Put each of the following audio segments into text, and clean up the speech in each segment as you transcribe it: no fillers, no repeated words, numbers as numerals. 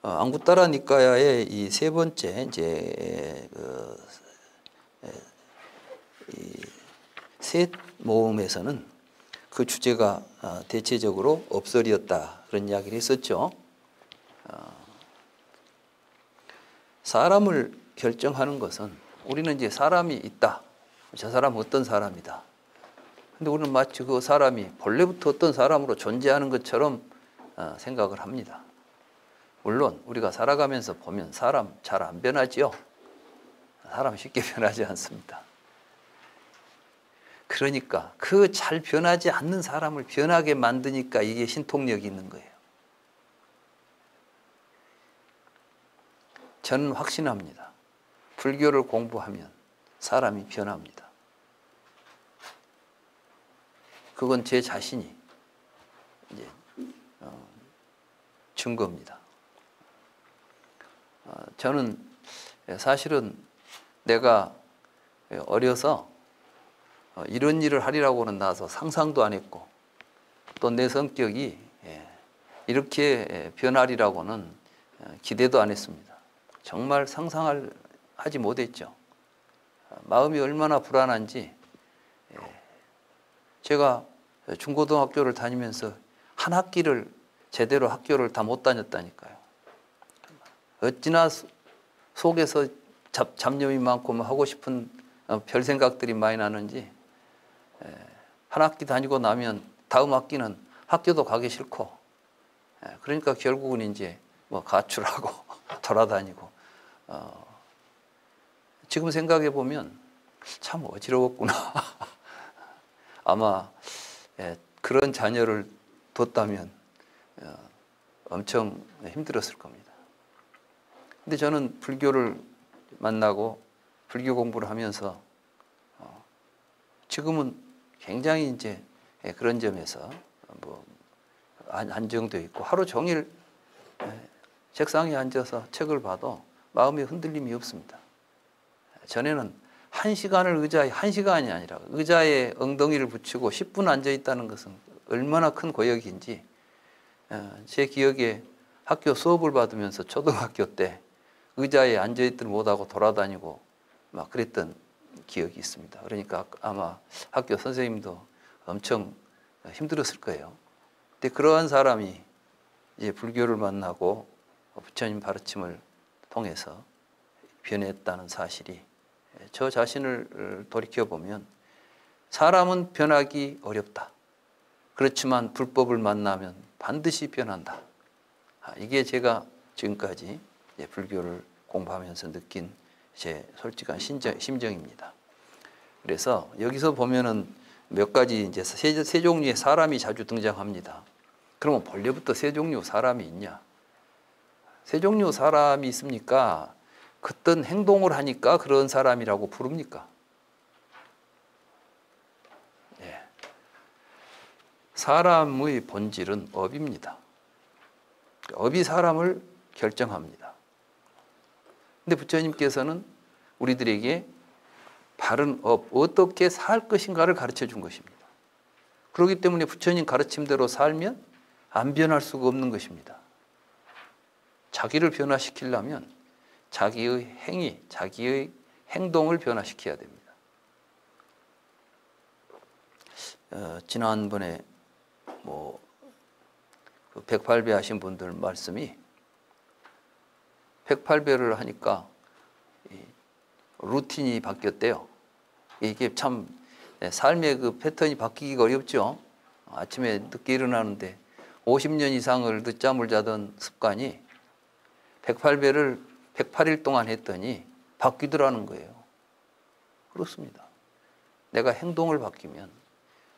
앙구타라 니까야의 이 세 번째 이제 셋 모음에서는 그 주제가 대체적으로 업설이었다 그런 이야기를 했었죠. 사람을 결정하는 것은 우리는 이제 사람이 있다. 저 사람은 어떤 사람이다. 근데 우리는 마치 그 사람이 본래부터 어떤 사람으로 존재하는 것처럼 생각을 합니다. 물론 우리가 살아가면서 보면 사람 잘 안 변하지요. 사람 쉽게 변하지 않습니다. 그러니까 그 잘 변하지 않는 사람을 변하게 만드니까 이게 신통력이 있는 거예요. 저는 확신합니다. 불교를 공부하면 사람이 변합니다. 그건 제 자신이 이제 증거입니다. 저는 사실은 내가 어려서 이런 일을 하리라고는 나서 상상도 안 했고 또 내 성격이 이렇게 변하리라고는 기대도 안 했습니다. 정말 상상하지 못했죠. 마음이 얼마나 불안한지 제가 중고등학교를 다니면서 한 학기를 제대로 학교를 다 못 다녔다니까요. 어찌나 속에서 잡념이 많고 하고 싶은 별 생각들이 많이 나는지 한 학기 다니고 나면 다음 학기는 학교도 가기 싫고 그러니까 결국은 이제 뭐 가출하고 돌아다니고 지금 생각해 보면 참 어지러웠구나. 아마 그런 자녀를 뒀다면 엄청 힘들었을 겁니다. 근데 저는 불교를 만나고 불교 공부를 하면서 지금은 굉장히 이제 그런 점에서 뭐 안정되어 있고 하루 종일 책상에 앉아서 책을 봐도 마음의 흔들림이 없습니다. 전에는 1시간을 의자에 1시간이 아니라 의자에 엉덩이를 붙이고 10분 앉아 있다는 것은 얼마나 큰 고역인지 제 기억에 학교 수업을 받으면서 초등학교 때 의자에 앉아있들 못하고 돌아다니고 막 그랬던 기억이 있습니다. 그러니까 아마 학교 선생님도 엄청 힘들었을 거예요. 근데 그러한 사람이 이제 불교를 만나고 부처님 가르침을 통해서 변했다는 사실이 저 자신을 돌이켜보면 사람은 변하기 어렵다. 그렇지만 불법을 만나면 반드시 변한다. 이게 제가 지금까지 불교를 공부하면서 느낀 제 솔직한 심정입니다. 그래서 여기서 보면은 몇 가지 이제 세 종류의 사람이 자주 등장합니다. 그러면 본래부터 세 종류 사람이 있냐? 세 종류 사람이 있습니까? 어떤 행동을 하니까 그런 사람이라고 부릅니까? 예. 사람의 본질은 업입니다. 업이 사람을 결정합니다. 근데 부처님께서는 우리들에게 바른 업, 어떻게 살 것인가를 가르쳐 준 것입니다. 그렇기 때문에 부처님 가르침대로 살면 안 변할 수가 없는 것입니다. 자기를 변화시키려면 자기의 행위, 자기의 행동을 변화시켜야 됩니다. 지난번에 뭐 108배 하신 분들 말씀이 108배를 하니까 루틴이 바뀌었대요. 이게 참 삶의 그 패턴이 바뀌기가 어렵죠. 아침에 늦게 일어나는데 50년 이상을 늦잠을 자던 습관이 108배를 108일 동안 했더니 바뀌더라는 거예요. 그렇습니다. 내가 행동을 바뀌면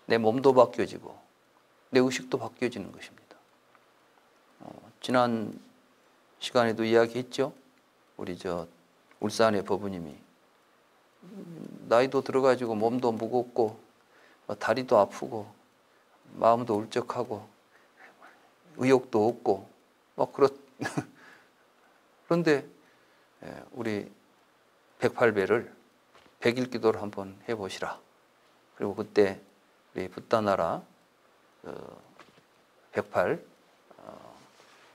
내 몸도 바뀌어지고 내 의식도 바뀌어지는 것입니다. 지난 시간에도 이야기했죠. 우리 울산의 법부님이 나이도 들어가지고 몸도 무겁고 다리도 아프고 마음도 울적하고 의욕도 없고 그런데 우리 108배를 100일 기도를 한번 해보시라. 그리고 그때 우리 붓다나라 108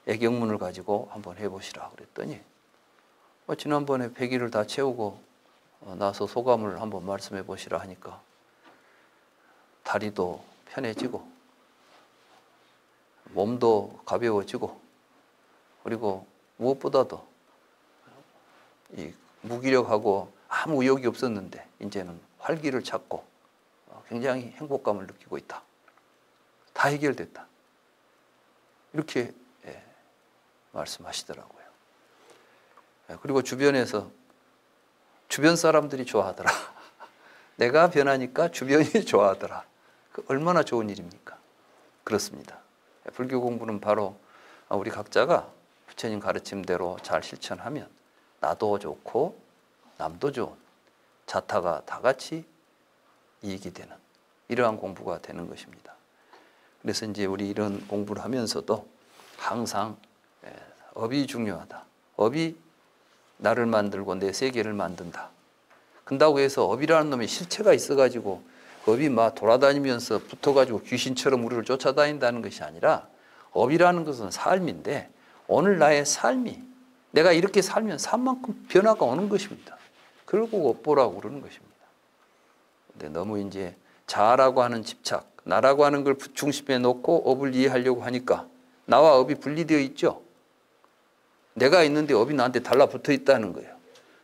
애경문을 가지고 한번 해보시라 그랬더니 지난번에 100일을 다 채우고 나서 소감을 한번 말씀해 보시라 하니까 다리도 편해지고 몸도 가벼워지고 그리고 무엇보다도 이 무기력하고 아무 의욕이 없었는데 이제는 활기를 찾고 굉장히 행복감을 느끼고 있다. 다 해결됐다. 이렇게 말씀하시더라고요. 그리고 주변에서 주변 사람들이 좋아하더라. 내가 변하니까 주변이 좋아하더라. 얼마나 좋은 일입니까? 그렇습니다. 불교 공부는 바로 우리 각자가 부처님 가르침대로 잘 실천하면 나도 좋고 남도 좋은 자타가 다 같이 이익이 되는 이러한 공부가 되는 것입니다. 그래서 이제 우리 이런 공부를 하면서도 항상 업이 중요하다. 업이 나를 만들고 내 세계를 만든다. 근다고 해서 업이라는 놈의 실체가 있어가지고 업이 막 돌아다니면서 붙어가지고 귀신처럼 우리를 쫓아다닌다는 것이 아니라 업이라는 것은 삶인데 오늘 나의 삶이 내가 이렇게 살면 삶만큼 변화가 오는 것입니다. 그러고 업보라고 그러는 것입니다. 근데 너무 이제 자라고 하는 집착, 나라고 하는 걸 중심에 놓고 업을 이해하려고 하니까 나와 업이 분리되어 있죠. 내가 있는데 업이 나한테 달라붙어 있다는 거예요.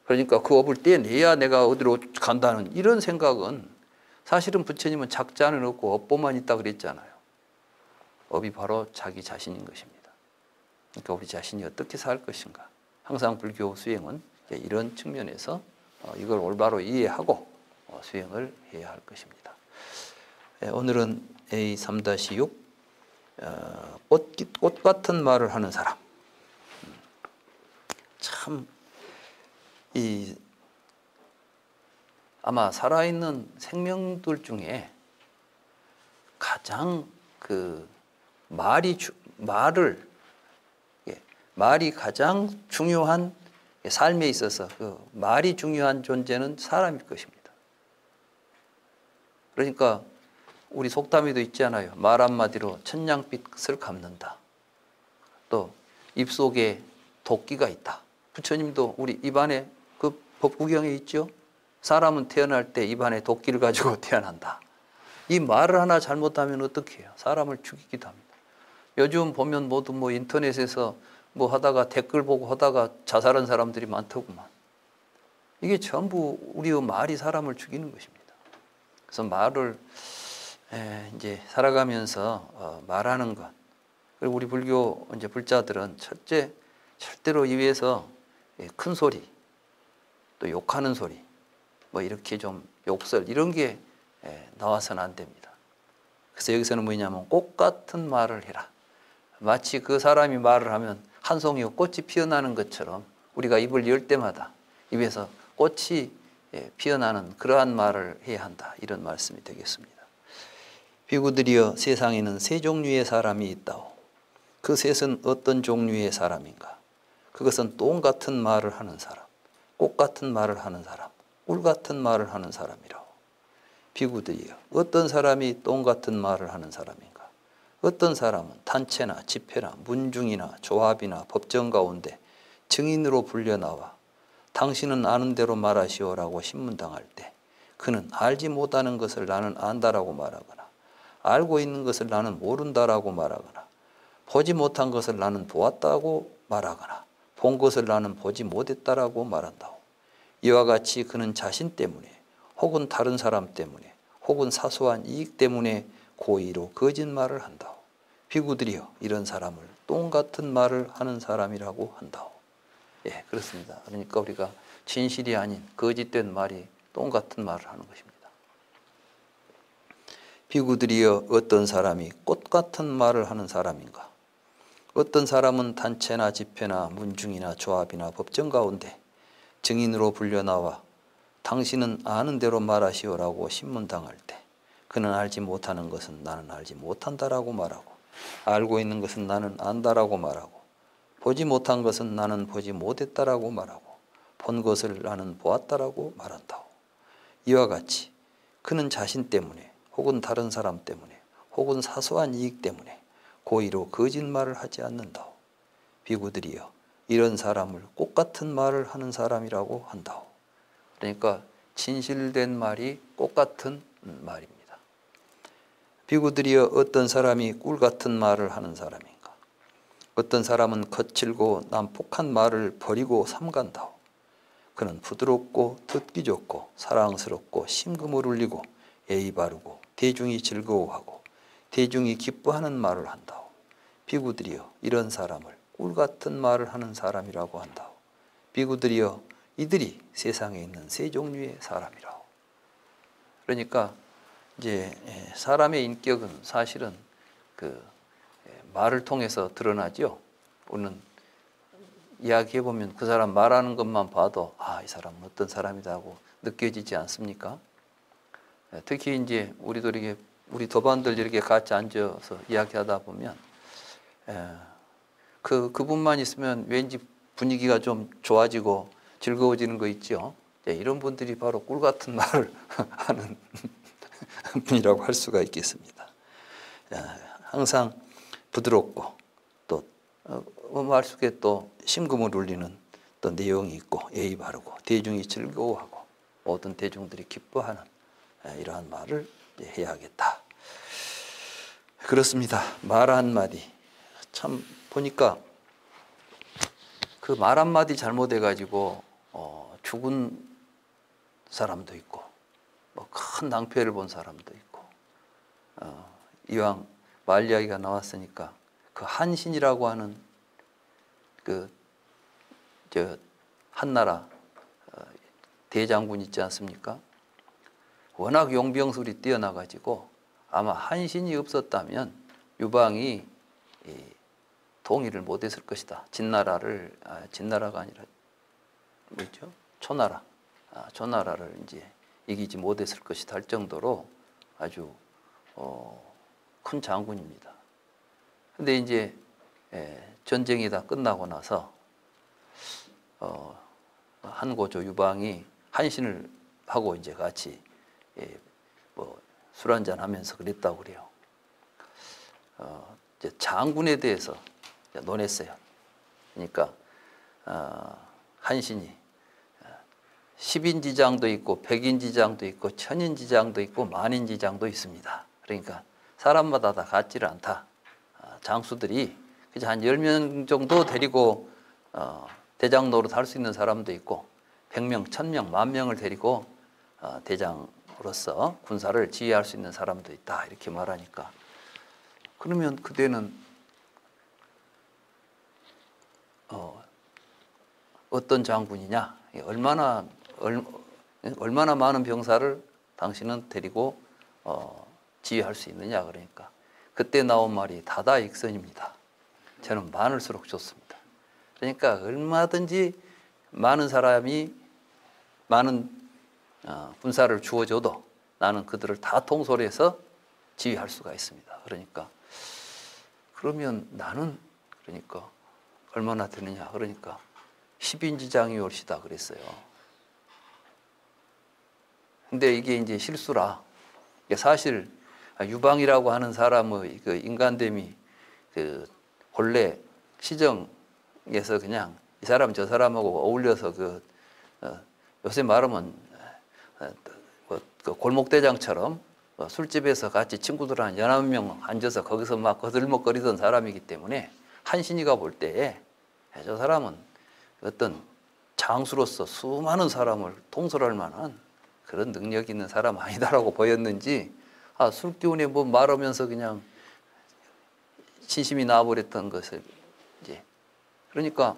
그러니까 그 업을 떼내야 내가 어디로 간다는 이런 생각은 사실은 부처님은 작자는 없고 업보만 있다 그랬잖아요. 업이 바로 자기 자신인 것입니다. 그러니까 우리 자신이 어떻게 살 것인가. 항상 불교 수행은 이런 측면에서 이걸 올바로 이해하고 수행을 해야 할 것입니다. 오늘은 A3-6 꽃 같은 말을 하는 사람. 참 아마 살아있는 생명들 중에 가장 말이 가장 중요한 삶에 있어서 말이 중요한 존재는 사람일 것입니다. 그러니까 우리 속담에도 있잖아요. 말 한마디로 천냥빛을 갚는다. 또 입속에 도끼가 있다. 부처님도 우리 입안에 그 법구경에 있죠. 사람은 태어날 때 입안에 도끼를 가지고 태어난다. 이 말을 하나 잘못하면 어떻게 해요? 사람을 죽이기도 합니다. 요즘 보면 모두 인터넷에서 하다가 댓글 보고 하다가 자살한 사람들이 많더구만. 이게 전부 우리의 말이 사람을 죽이는 것입니다. 그래서 말을 이제 살아가면서 말하는 것. 그리고 우리 불교 이제 불자들은 첫째 절대로 입에서 큰 소리, 또 욕하는 소리, 이렇게 좀 욕설 이런 게 나와서는 안 됩니다. 그래서 여기서는 뭐냐면 꽃 같은 말을 해라. 마치 그 사람이 말을 하면 한 송이 꽃이 피어나는 것처럼 우리가 입을 열 때마다 입에서 꽃이 피어나는 그러한 말을 해야 한다. 이런 말씀이 되겠습니다. 비구들이여 세상에는 세 종류의 사람이 있다오. 그 셋은 어떤 종류의 사람인가? 그것은 똥 같은 말을 하는 사람, 꽃 같은 말을 하는 사람, 꿀 같은 말을 하는 사람이라오. 비구들이여 어떤 사람이 똥 같은 말을 하는 사람인가? 어떤 사람은 단체나 집회나 문중이나 조합이나 법정 가운데 증인으로 불려나와 당신은 아는 대로 말하시오라고 신문당할 때 그는 알지 못하는 것을 나는 안다라고 말하거나 알고 있는 것을 나는 모른다라고 말하거나 보지 못한 것을 나는 보았다고 말하거나 본 것을 나는 보지 못했다라고 말한다오. 이와 같이 그는 자신 때문에 혹은 다른 사람 때문에 혹은 사소한 이익 때문에 고의로 거짓말을 한다오. 비구들이여 이런 사람을 똥 같은 말을 하는 사람이라고 한다오. 예, 그렇습니다. 그러니까 우리가 진실이 아닌 거짓된 말이 똥 같은 말을 하는 것입니다. 비구들이여 어떤 사람이 꽃 같은 말을 하는 사람인가? 어떤 사람은 단체나 집회나 문중이나 조합이나 법정 가운데 증인으로 불려나와 당신은 아는 대로 말하시오라고 신문당할 때 그는 알지 못하는 것은 나는 알지 못한다라고 말하고 알고 있는 것은 나는 안다라고 말하고 보지 못한 것은 나는 보지 못했다라고 말하고 본 것을 나는 보았다라고 말한다오. 이와 같이 그는 자신 때문에 혹은 다른 사람 때문에 혹은 사소한 이익 때문에 고의로 거짓말을 하지 않는다오. 비구들이여 이런 사람을 꽃 같은 말을 하는 사람이라고 한다오. 그러니까 진실된 말이 꽃 같은 말입니다. 비구들이여 어떤 사람이 꿀 같은 말을 하는 사람인가? 어떤 사람은 거칠고 난폭한 말을 버리고 삼간다오. 그는 부드럽고 듣기 좋고 사랑스럽고 심금을 울리고 예의 바르고 대중이 즐거워하고 대중이 기뻐하는 말을 한다오. 비구들이여 이런 사람을 꿀 같은 말을 하는 사람이라고 한다오. 비구들이여 이들이 세상에 있는 세 종류의 사람이라오. 그러니까 이제 사람의 인격은 사실은 그 말을 통해서 드러나죠. 우리는 이야기해 보면 그 사람 말하는 것만 봐도 아, 이 사람은 어떤 사람이다 하고 느껴지지 않습니까? 특히 이제 우리도 이렇게 우리 도반들 이렇게 같이 앉아서 이야기하다 보면 그분만 있으면 왠지 분위기가 좀 좋아지고 즐거워지는 거 있죠. 이런 분들이 바로 꿀 같은 말을 하는 분이라고 할 수가 있겠습니다. 항상 부드럽고 또 말 속에 또 심금을 울리는 또 내용이 있고 예의 바르고 대중이 즐거워하고 모든 대중들이 기뻐하는 이러한 말을 해야겠다. 그렇습니다. 말 한마디 참 보니까 그 말 한마디 잘못해가지고 죽은 사람도 있고 뭐 큰 낭패를 본 사람도 있고 이왕 말 이야기가 나왔으니까 그 한신이라고 하는 한나라 대장군 있지 않습니까? 워낙 용병술이 뛰어나가지고 아마 한신이 없었다면 유방이 통일을 못했을 것이다. 진나라가 아니라 뭐죠? 초나라를 이제 이기지 못했을 것이다 할 정도로 아주 큰 장군입니다. 근데 이제 전쟁이 다 끝나고 나서 한고조 유방이 한신을 하고 이제 같이 뭐 술 한잔 하면서 그랬다고 그래요. 이제 장군에 대해서 논했어요. 그러니까 한신이 10인지장도 있고 100인지장도 있고 1000인지장도 있고 만인지장도 있습니다. 그러니까 사람마다 다 같지를 않다. 장수들이 그저 한 10명 정도 데리고 대장 노릇 할 수 있는 사람도 있고 100명, 1000명, 10,000명을 데리고 대장으로서 군사를 지휘할 수 있는 사람도 있다. 이렇게 말하니까 그러면 그대는 어떤 장군이냐? 얼마나 많은 병사를 당신은 데리고 지휘할 수 있느냐? 그러니까 그때 나온 말이 다다익선입니다. 저는 많을수록 좋습니다. 그러니까 얼마든지 많은 사람이 많은 군사를 주어줘도 나는 그들을 다 통솔해서 지휘할 수가 있습니다. 그러니까 그러면 나는 그러니까 얼마나 되느냐? 그러니까 10인지장이 옳시다 그랬어요. 근데 이게 이제 실수라. 사실 유방이라고 하는 사람의 그 인간됨이 그 본래 시정에서 그냥 이 사람 저 사람하고 어울려서 요새 말하면 그 골목대장처럼 술집에서 같이 친구들 한 11명 앉아서 거기서 막 거들먹거리던 사람이기 때문에 한신이가 볼 때에 저 사람은 어떤 장수로서 수많은 사람을 통솔할 만한 그런 능력이 있는 사람 아니다라고 보였는지 술 기운에 뭐 말하면서 그냥 진심이 나와버렸던 것을 이제 그러니까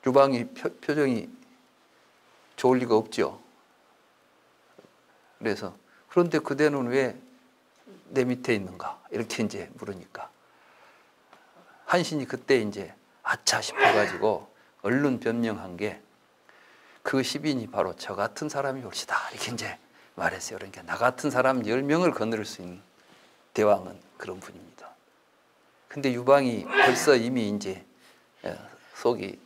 유방이 표정이 좋을 리가 없죠. 그래서 그런데 그대는 왜 내 밑에 있는가 이렇게 이제 물으니까 한신이 그때 이제 아차 싶어가지고 얼른 변명한 게 그 10인이 바로 저 같은 사람이 옳시다 이렇게 이제 말했어요. 그러니까 나 같은 사람 10명을 거느릴 수 있는 대왕은 그런 분입니다. 근데 유방이 벌써 이미 이제 속이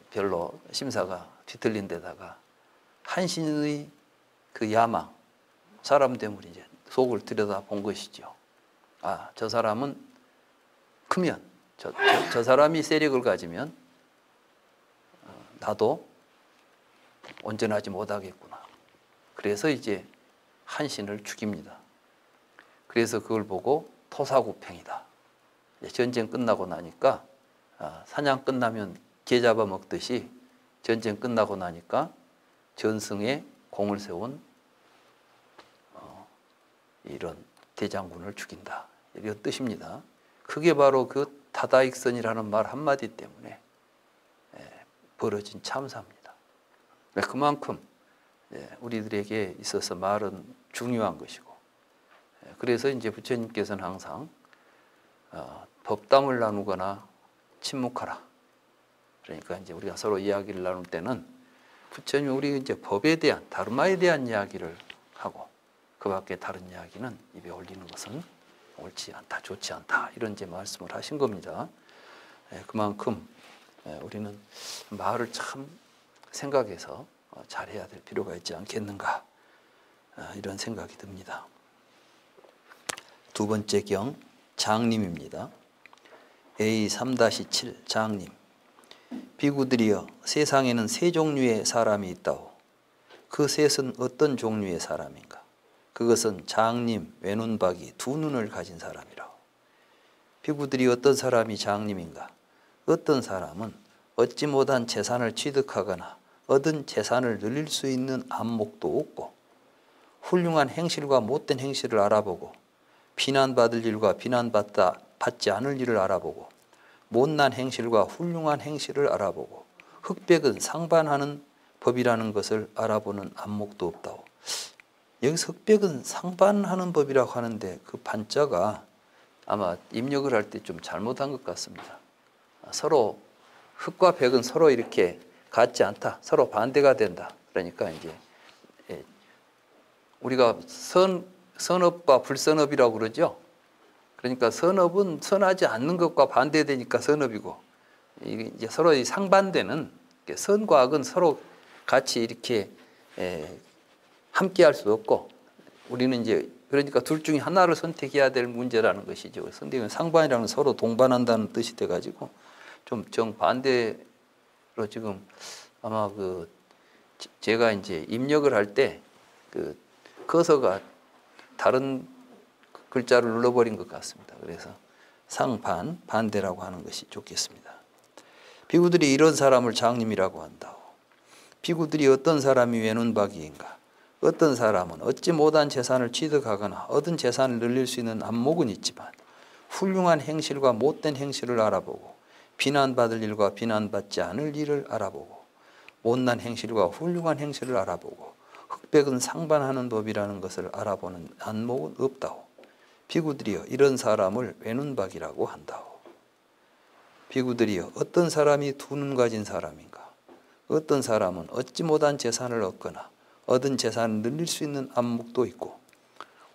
별로 심사가 뒤틀린 데다가 한신의 그 야망, 사람 때문에 이제 속을 들여다 본 것이죠. 저 사람은 크면 저 사람이 세력을 가지면 나도 온전하지 못하겠구나. 그래서 이제 한신을 죽입니다. 그래서 그걸 보고 토사구팽이다. 전쟁 끝나고 나니까 사냥 끝나면 개 잡아먹듯이 전쟁 끝나고 나니까 전승에 공을 세운 이런 대장군을 죽인다. 이런 뜻입니다. 그게 바로 그 다다익선이라는 말 한마디 때문에 벌어진 참사입니다. 그만큼 우리들에게 있어서 말은 중요한 것이고, 그래서 이제 부처님께서는 항상 법담을 나누거나 침묵하라. 그러니까 이제 우리가 서로 이야기를 나눌 때는 부처님이 우리 이제 법에 대한, 다르마에 대한 이야기를 하고, 그 밖에 다른 이야기는 입에 올리는 것은 옳지 않다, 좋지 않다, 이런 이제 말씀을 하신 겁니다. 그만큼 우리는 말을 참 생각해서 잘해야 될 필요가 있지 않겠는가, 이런 생각이 듭니다. 두 번째 경, 장님입니다. A3-7 장님. 비구들이여, 세상에는 세 종류의 사람이 있다오. 그 셋은 어떤 종류의 사람인가? 그것은 장님, 외눈박이, 두 눈을 가진 사람이라오. 비구들이 어떤 사람이 장님인가? 어떤 사람은 얻지 못한 재산을 취득하거나 얻은 재산을 늘릴 수 있는 안목도 없고, 훌륭한 행실과 못된 행실을 알아보고, 비난받을 일과 비난받지 않을 일을 알아보고, 못난 행실과 훌륭한 행실을 알아보고, 흑백은 상반하는 법이라는 것을 알아보는 안목도 없다오. 여기서 흑백은 상반하는 법이라고 하는데 그 반자가 아마 입력을 할 때 좀 잘못한 것 같습니다. 서로 흑과 백은 서로 이렇게 같지 않다, 서로 반대가 된다. 그러니까 이제 우리가 선업과 불선업이라고 그러죠. 그러니까 선업은 선하지 않는 것과 반대되니까 선업이고, 이제 서로 상반되는, 선과 악은 서로 같이 이렇게 함께 할 수 없고, 우리는 이제 그러니까 둘 중에 하나를 선택해야 될 문제라는 것이죠. 선택은 상반이라는 서로 동반한다는 뜻이 돼가지고 좀 정반대로 지금 아마 제가 이제 입력을 할 때 커서가 다른 글자를 눌러버린 것 같습니다. 그래서 상반, 반대라고 하는 것이 좋겠습니다. 비구들이 이런 사람을 장님이라고 한다오. 비구들이 어떤 사람이 외눈박이인가? 어떤 사람은 얻지 못한 재산을 취득하거나 얻은 재산을 늘릴 수 있는 안목은 있지만 훌륭한 행실과 못된 행실을 알아보고, 비난받을 일과 비난받지 않을 일을 알아보고, 못난 행실과 훌륭한 행실을 알아보고, 흑백은 상반하는 법이라는 것을 알아보는 안목은 없다오. 비구들이여, 이런 사람을 외눈박이라고 한다오. 비구들이여, 어떤 사람이 두 눈 가진 사람인가? 어떤 사람은 얻지 못한 재산을 얻거나 얻은 재산을 늘릴 수 있는 안목도 있고,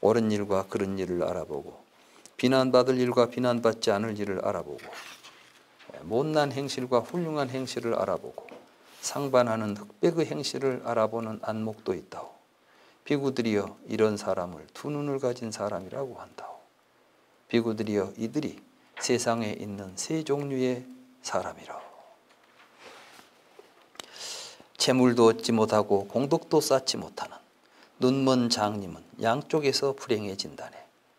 옳은 일과 그른 일을 알아보고, 비난받을 일과 비난받지 않을 일을 알아보고, 못난 행실과 훌륭한 행실을 알아보고, 상반하는 흑백의 행실을 알아보는 안목도 있다오. 비구들이여, 이런 사람을 두 눈을 가진 사람이라고 한다오. 비구들이여, 이들이 세상에 있는 세 종류의 사람이라오. 재물도 얻지 못하고 공덕도 쌓지 못하는 눈먼 장님은 양쪽에서 불행해진다네.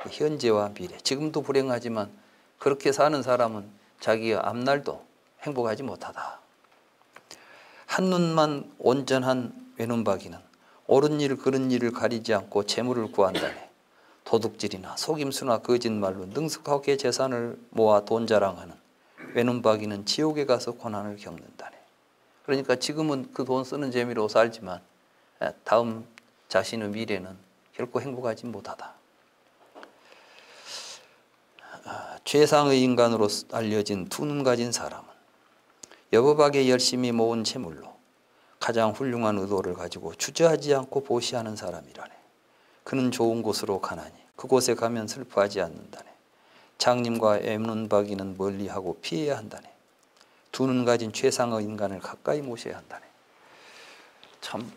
현재와 미래, 지금도 불행하지만 그렇게 사는 사람은 자기의 앞날도 행복하지 못하다. 한눈만 온전한 외눈박이는 옳은 일 그른 일을 가리지 않고 재물을 구한다네. 도둑질이나 속임수나 거짓말로 능숙하게 재산을 모아 돈 자랑하는 외눈박이는 지옥에 가서 고난을 겪는다네. 그러니까 지금은 그 돈 쓰는 재미로 살지만 다음 자신의 미래는 결코 행복하지 못하다. 최상의 인간으로 알려진 두 눈 가진 사람은 여법하게 열심히 모은 재물로 가장 훌륭한 의도를 가지고 주저하지 않고 보시하는 사람이라네. 그는 좋은 곳으로 가나니 그곳에 가면 슬퍼하지 않는다네. 장님과 외눈박이는 멀리하고 피해야 한다네. 두 눈 가진 최상의 인간을 가까이 모셔야 한다네. 참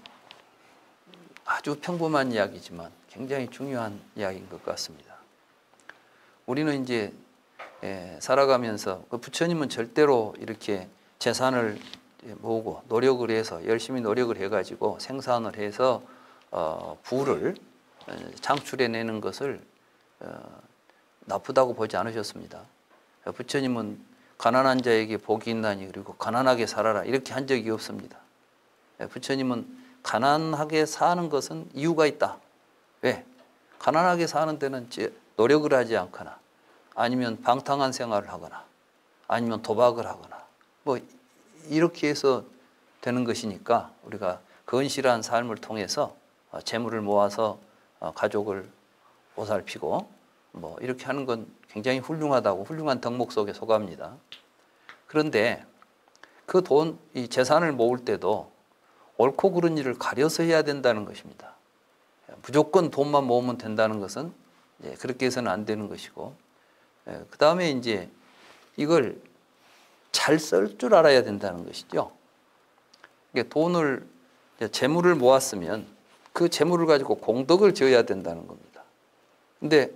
아주 평범한 이야기지만 굉장히 중요한 이야기인 것 같습니다. 우리는 이제 살아가면서 그 부처님은 절대로 이렇게 재산을 모으고 노력을 해서 열심히 노력을 해가지고 생산을 해서 부를 창출해내는 것을 나쁘다고 보지 않으셨습니다. 부처님은 가난한 자에게 복이 있나니 그리고 가난하게 살아라 이렇게 한 적이 없습니다. 부처님은 가난하게 사는 것은 이유가 있다. 왜? 가난하게 사는 데는 노력을 하지 않거나 아니면 방탕한 생활을 하거나 아니면 도박을 하거나 뭐 이렇게 해서 되는 것이니까 우리가 건실한 삶을 통해서 재물을 모아서 가족을 보살피고 뭐 이렇게 하는 건 굉장히 훌륭하다고 훌륭한 덕목 속에 속합니다. 그런데 그 돈, 이 재산을 모을 때도 옳고 그른 일을 가려서 해야 된다는 것입니다. 무조건 돈만 모으면 된다는 것은 그렇게 해서는 안 되는 것이고, 그 다음에 이제 이걸 잘 쓸 줄 알아야 된다는 것이죠. 돈을, 재물을 모았으면 그 재물을 가지고 공덕을 지어야 된다는 겁니다. 근데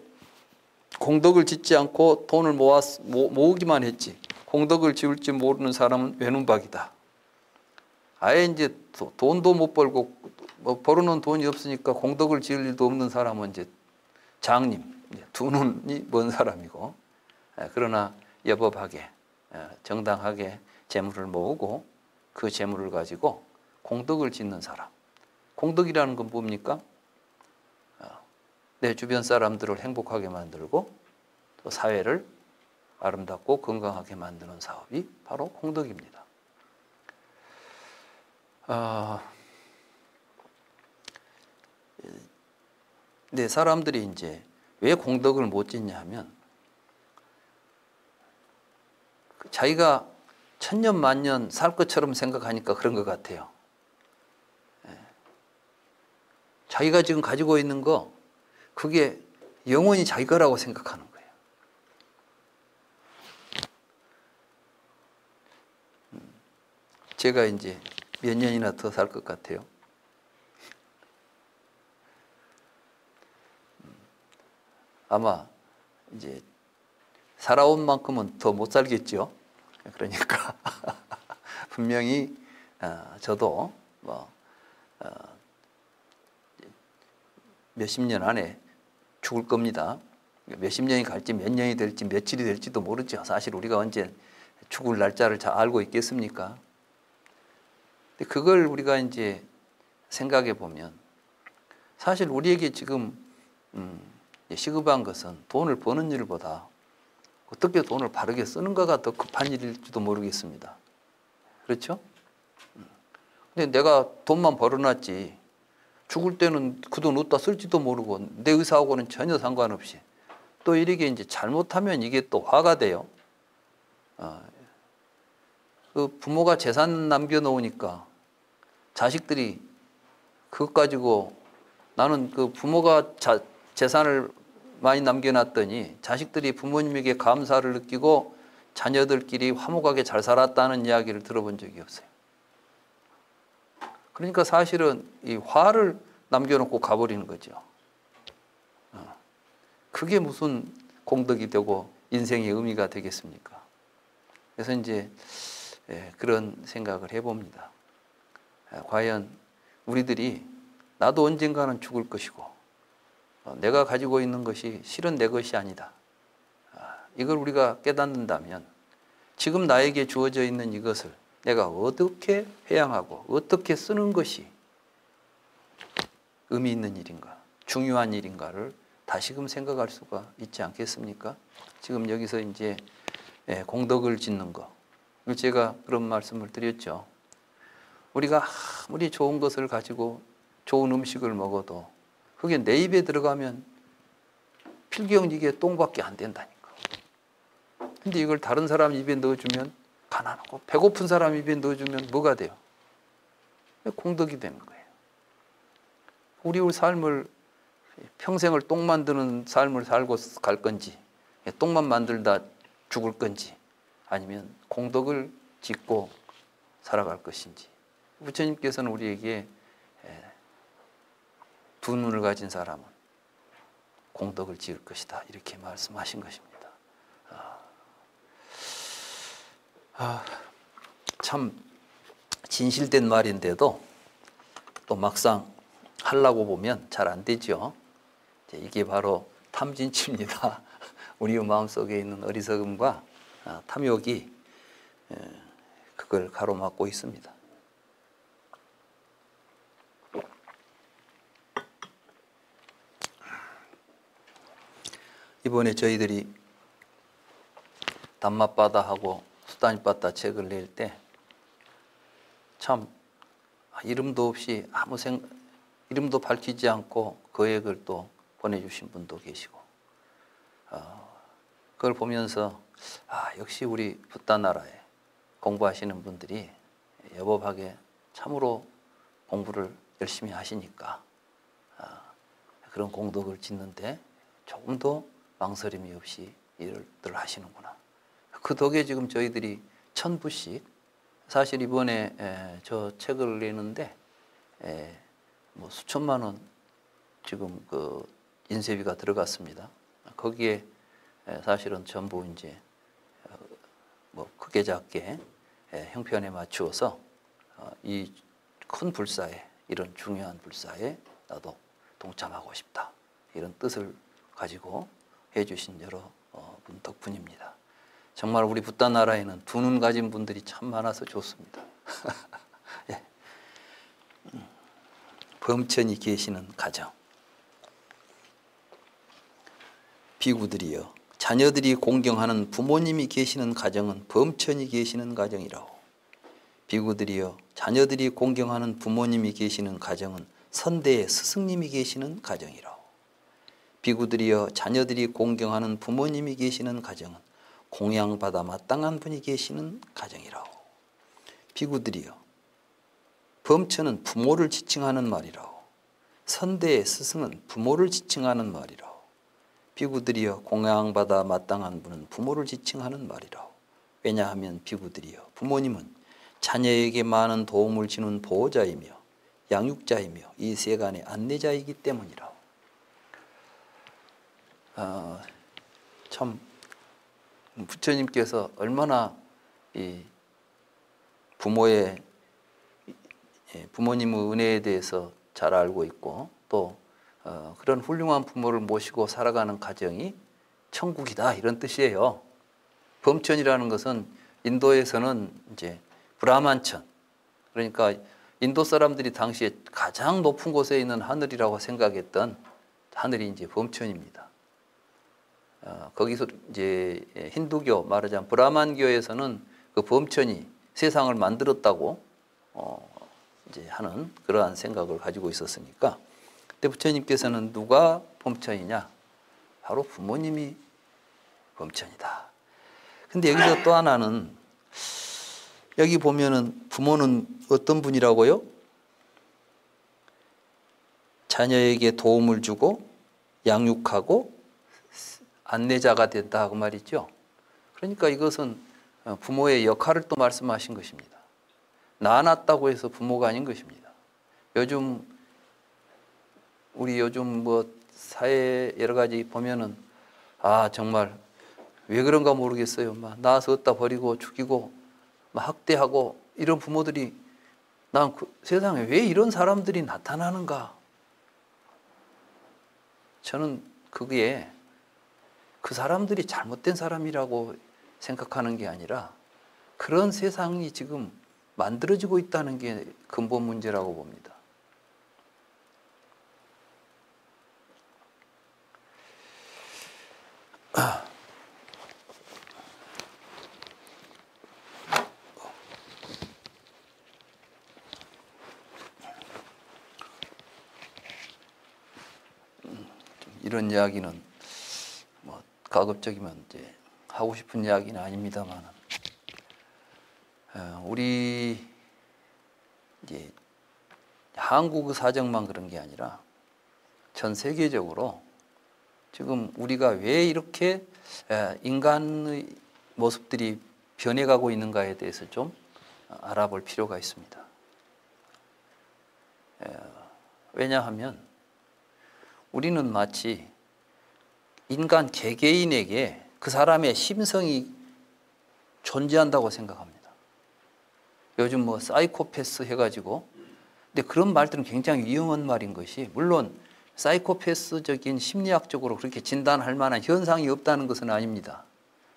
공덕을 짓지 않고 돈을 모으기만 했지 공덕을 지을 줄 모르는 사람은 외눈박이다. 아예 이제 돈도 못 벌고 뭐 벌어놓은 돈이 없으니까 공덕을 지을 일도 없는 사람은 이제 장님, 두 눈이 먼 사람이고, 그러나 여법하게 정당하게 재물을 모으고 그 재물을 가지고 공덕을 짓는 사람. 공덕이라는 건 뭡니까? 내 주변 사람들을 행복하게 만들고 또 사회를 아름답고 건강하게 만드는 사업이 바로 공덕입니다. 근데 사람들이 이제 왜 공덕을 못 짓냐 하면 자기가 천년 만년 살 것처럼 생각하니까 그런 것 같아요. 자기가 지금 가지고 있는 거 그게 영원히 자기 거라고 생각하는 거예요. 제가 이제 몇 년이나 더 살 것 같아요. 아마 이제 살아온 만큼은 더 못 살겠죠. 그러니까 분명히 저도 뭐 몇십 년 안에 죽을 겁니다. 몇십 년이 갈지 몇 년이 될지 며칠이 될지도 모르죠. 사실 우리가 언제 죽을 날짜를 잘 알고 있겠습니까? 근데 그걸 우리가 이제 생각해 보면 사실 우리에게 지금 시급한 것은 돈을 버는 일보다 어떻게 돈을 바르게 쓰는가가 더 급한 일일지도 모르겠습니다. 그렇죠? 근데 내가 돈만 벌어놨지 죽을 때는 그 돈 어디다 쓸지도 모르고 내 의사하고는 전혀 상관없이 또 이렇게 이제 잘못하면 이게 또 화가 돼요. 그 부모가 재산 남겨놓으니까 자식들이 그것 가지고 나는 그 부모가 재산을 많이 남겨놨더니 자식들이 부모님에게 감사를 느끼고 자녀들끼리 화목하게 잘 살았다는 이야기를 들어본 적이 없어요. 그러니까 사실은 이 화를 남겨놓고 가버리는 거죠. 그게 무슨 공덕이 되고 인생의 의미가 되겠습니까? 그래서 이제 그런 생각을 해봅니다. 과연 우리들이 나도 언젠가는 죽을 것이고 내가 가지고 있는 것이 실은 내 것이 아니다. 이걸 우리가 깨닫는다면 지금 나에게 주어져 있는 이것을 내가 어떻게 회양하고 어떻게 쓰는 것이 의미 있는 일인가, 중요한 일인가를 다시금 생각할 수가 있지 않겠습니까? 지금 여기서 이제 공덕을 짓는 거, 제가 그런 말씀을 드렸죠. 우리가 아무리 좋은 것을 가지고 좋은 음식을 먹어도 그게 내 입에 들어가면 필경지게 똥밖에 안 된다니까. 근데 이걸 다른 사람 입에 넣어주면 가난하고 배고픈 사람 입에 넣어주면 뭐가 돼요? 공덕이 되는 거예요. 우리 삶을 평생을 똥 만드는 삶을 살고 갈 건지 똥만 만들다 죽을 건지 아니면 공덕을 짓고 살아갈 것인지 부처님께서는 우리에게 두 눈을 가진 사람은 공덕을 지을 것이다 이렇게 말씀하신 것입니다. 참 진실된 말인데도 또 막상 하려고 보면 잘 안 되죠. 이게 바로 탐진치입니다. 우리 마음속에 있는 어리석음과 탐욕이 그걸 가로막고 있습니다. 이번에 저희들이 단맛바다하고 수단바다 책을 낼 때 참 이름도 없이 이름도 밝히지 않고 거액을 또 보내주신 분도 계시고, 그걸 보면서 역시 우리 붓다 나라에 공부하시는 분들이 여법하게 참으로 공부를 열심히 하시니까 그런 공덕을 짓는데 조금 더 망설임이 없이 일을 하시는구나. 그 덕에 지금 저희들이 1000부씩, 사실 이번에 저 책을 내는데 뭐 수천만 원 지금 그 인쇄비가 들어갔습니다. 거기에 사실은 전부 이제 뭐 크게 작게 형편에 맞추어서 이 큰 불사에, 이런 중요한 불사에 나도 동참하고 싶다, 이런 뜻을 가지고 해주신 여러 분 덕분입니다. 정말 우리 붓다 나라에는 두 눈 가진 분들이 참 많아서 좋습니다. 예. 범천이 계시는 가정. 비구들이여, 자녀들이 공경하는 부모님이 계시는 가정은 범천이 계시는 가정이라오. 비구들이여, 자녀들이 공경하는 부모님이 계시는 가정은 선대의 스승님이 계시는 가정이라오. 비구들이여, 자녀들이 공경하는 부모님이 계시는 가정은 공양받아 마땅한 분이 계시는 가정이라오. 비구들이여, 범천은 부모를 지칭하는 말이라오. 선대의 스승은 부모를 지칭하는 말이라오. 비구들이여, 공양받아 마땅한 분은 부모를 지칭하는 말이라오. 왜냐하면 비구들이여, 부모님은 자녀에게 많은 도움을 주는 보호자이며 양육자이며 이 세간의 안내자이기 때문이라오. 참 부처님께서 얼마나 이 부모님의 은혜에 대해서 잘 알고 있고, 또 그런 훌륭한 부모를 모시고 살아가는 가정이 천국이다, 이런 뜻이에요. 범천이라는 것은 인도에서는 이제 브라만천, 그러니까 인도 사람들이 당시에 가장 높은 곳에 있는 하늘이라고 생각했던 하늘이 이제 범천입니다. 거기서 이제 힌두교, 말하자면 브라만교에서는 그 범천이 세상을 만들었다고 이제 하는 그러한 생각을 가지고 있었으니까, 그때 부처님께서는 누가 범천이냐? 바로 부모님이 범천이다. 근데 여기서 또 하나는, 여기 보면은 부모는 어떤 분이라고요? 자녀에게 도움을 주고 양육하고 안내자가 된다, 그 말이죠. 그러니까 이것은 부모의 역할을 또 말씀하신 것입니다. 낳았다고 해서 부모가 아닌 것입니다. 우리 요즘 뭐 사회 여러 가지 보면은 정말 왜 그런가 모르겠어요. 막 낳아서 어디다 버리고 죽이고 막 학대하고 이런 부모들이, 난 세상에 왜 이런 사람들이 나타나는가? 저는 그게 그 사람들이 잘못된 사람이라고 생각하는 게 아니라 그런 세상이 지금 만들어지고 있다는 게 근본 문제라고 봅니다. 이런 이야기는 뭐 가급적이면 이제 하고 싶은 이야기는 아닙니다만, 우리 이제 한국 사정만 그런 게 아니라 전 세계적으로 지금 우리가 왜 이렇게 인간의 모습들이 변해가고 있는가에 대해서 좀 알아볼 필요가 있습니다. 왜냐하면 우리는 마치 인간 개개인에게 그 사람의 심성이 존재한다고 생각합니다. 요즘 뭐 사이코패스 해가지고, 근데 그런 말들은 굉장히 위험한 말인 것이, 물론 사이코패스적인 심리학적으로 그렇게 진단할 만한 현상이 없다는 것은 아닙니다.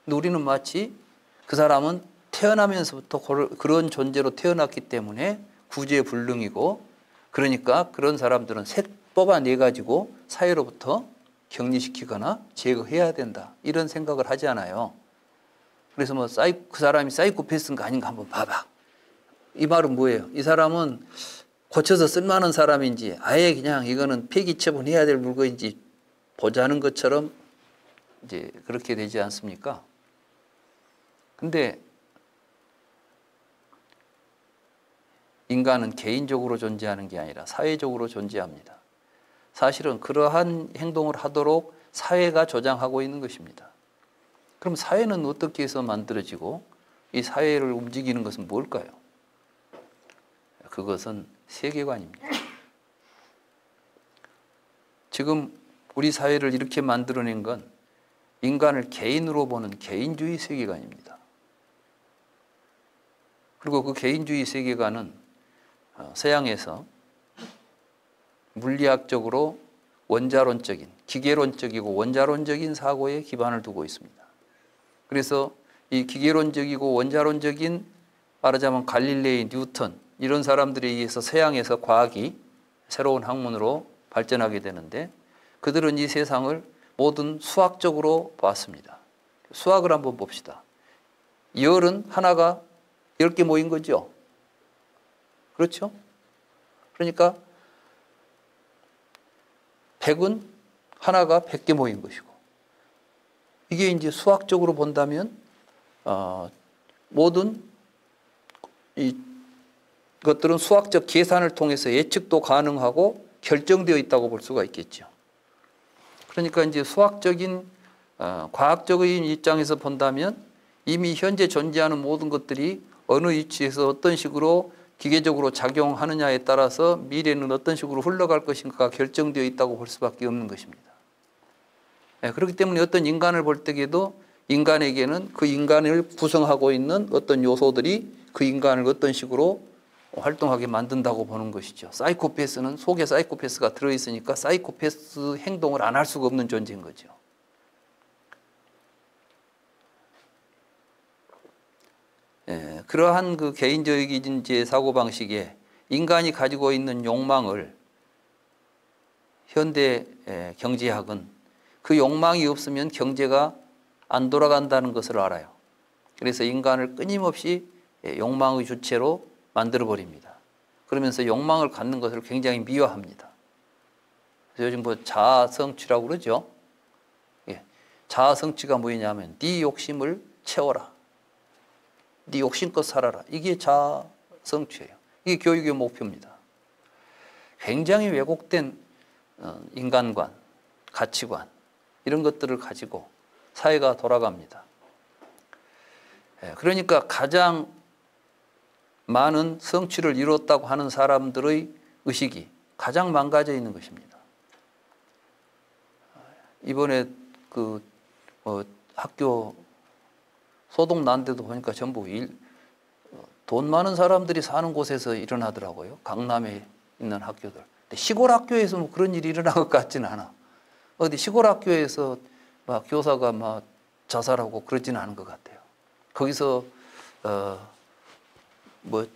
근데 우리는 마치 그 사람은 태어나면서부터 그런 존재로 태어났기 때문에 구제불능이고, 그러니까 그런 사람들은 색 뽑아내가지고 사회로부터 격리시키거나 제거해야 된다, 이런 생각을 하지 않아요. 그래서 뭐 그 사람이 사이코패스인가 아닌가 한번 봐봐. 이 말은 뭐예요? 이 사람은 고쳐서 쓸만한 사람인지 아예 그냥 이거는 폐기 처분해야 될 물건인지 보자는 것처럼 이제 그렇게 되지 않습니까? 근데 인간은 개인적으로 존재하는 게 아니라 사회적으로 존재합니다. 사실은 그러한 행동을 하도록 사회가 조장하고 있는 것입니다. 그럼 사회는 어떻게 해서 만들어지고 이 사회를 움직이는 것은 뭘까요? 그것은 세계관입니다. 지금 우리 사회를 이렇게 만들어낸 건 인간을 개인으로 보는 개인주의 세계관입니다. 그리고 그 개인주의 세계관은 서양에서 물리학적으로 원자론적인, 기계론적이고 원자론적인 사고에 기반을 두고 있습니다. 그래서 이 기계론적이고 원자론적인, 말하자면 갈릴레이, 뉴턴 이런 사람들에 의해서 서양에서 과학이 새로운 학문으로 발전하게 되는데, 그들은 이 세상을 모든 수학적으로 봤습니다. 수학을 한번 봅시다. 열은 하나가 10개 모인 거죠. 그렇죠? 그러니까 100은 하나가 100개 모인 것이고, 이게 이제 수학적으로 본다면 모든 이 것들은 수학적 계산을 통해서 예측도 가능하고 결정되어 있다고 볼 수가 있겠죠. 그러니까 이제 수학적인 과학적인 입장에서 본다면 이미 현재 존재하는 모든 것들이 어느 위치에서 어떤 식으로 기계적으로 작용하느냐에 따라서 미래는 어떤 식으로 흘러갈 것인가가 결정되어 있다고 볼 수밖에 없는 것입니다. 그렇기 때문에 어떤 인간을 볼 때에도 인간에게는 그 인간을 구성하고 있는 어떤 요소들이 그 인간을 어떤 식으로 활동하게 만든다고 보는 것이죠. 사이코패스는 속에 사이코패스가 들어있으니까 사이코패스 행동을 안 할 수가 없는 존재인 거죠. 그러한 그 개인적인 사고방식에 인간이 가지고 있는 욕망을 현대 경제학은 그 욕망이 없으면 경제가 안 돌아간다는 것을 알아요. 그래서 인간을 끊임없이 욕망의 주체로 만들어버립니다. 그러면서 욕망을 갖는 것을 굉장히 미화합니다. 그래서 요즘 뭐 자아성취라고 그러죠. 자아성취가 뭐냐면 네 욕심을 채워라, 네 욕심껏 살아라, 이게 자아성취예요. 이게 교육의 목표입니다. 굉장히 왜곡된 인간관, 가치관 이런 것들을 가지고 사회가 돌아갑니다. 그러니까 가장 많은 성취를 이뤘다고 하는 사람들의 의식이 가장 망가져 있는 것입니다. 이번에 학교 소동 난 데도 보니까 전부 돈 많은 사람들이 사는 곳에서 일어나더라고요. 강남에 있는 학교들. 근데 시골 학교에서 뭐 그런 일이 일어난 것 같지는 않아. 어디 시골 학교에서 막 교사가 막 자살하고 그러지는 않은 것 같아요. 거기서 뭐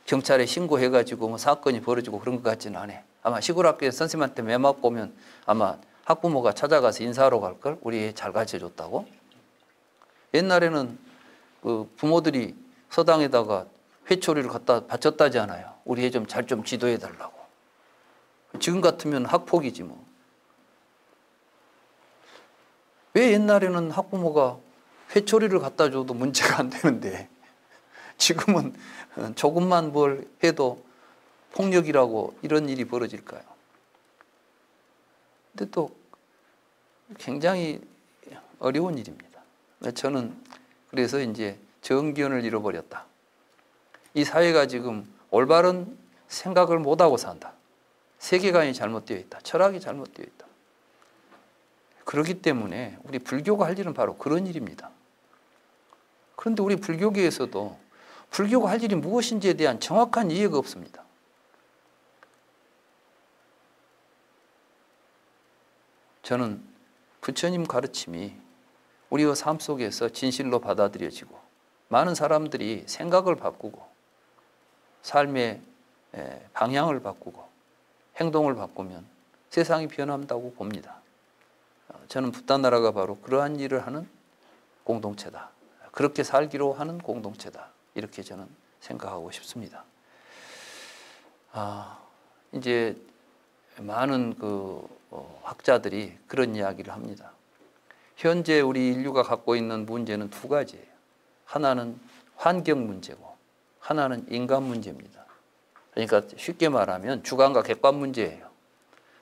경찰에 신고해가지고 뭐 사건이 벌어지고 그런 것 같지는 않아요. 아마 시골 학교에서 선생님한테 매 맞고 오면 아마 학부모가 찾아가서 인사하러 갈걸? 우리 애 잘 가르쳐줬다고? 옛날에는 그 부모들이 서당에다가 회초리를 갖다 바쳤다지 않아요. 우리 애 좀 잘 좀 지도해달라고. 지금 같으면 학폭이지 뭐. 왜 옛날에는 학부모가 회초리를 갖다 줘도 문제가 안 되는데 지금은 조금만 뭘 해도 폭력이라고 이런 일이 벌어질까요? 근데 또 굉장히 어려운 일입니다. 저는 그래서 이제 정견을 잃어버렸다. 이 사회가 지금 올바른 생각을 못하고 산다. 세계관이 잘못되어 있다. 철학이 잘못되어 있다. 그렇기 때문에 우리 불교가 할 일은 바로 그런 일입니다. 그런데 우리 불교계에서도 불교가 할 일이 무엇인지에 대한 정확한 이해가 없습니다. 저는 부처님 가르침이 우리의 삶 속에서 진실로 받아들여지고 많은 사람들이 생각을 바꾸고 삶의 방향을 바꾸고 행동을 바꾸면 세상이 변한다고 봅니다. 저는 붓단 나라가 바로 그러한 일을 하는 공동체다. 그렇게 살기로 하는 공동체다. 이렇게 저는 생각하고 싶습니다. 이제 많은 학자들이 그런 이야기를 합니다. 현재 우리 인류가 갖고 있는 문제는 두 가지예요. 하나는 환경 문제고 하나는 인간 문제입니다. 그러니까 쉽게 말하면 주관과 객관 문제예요.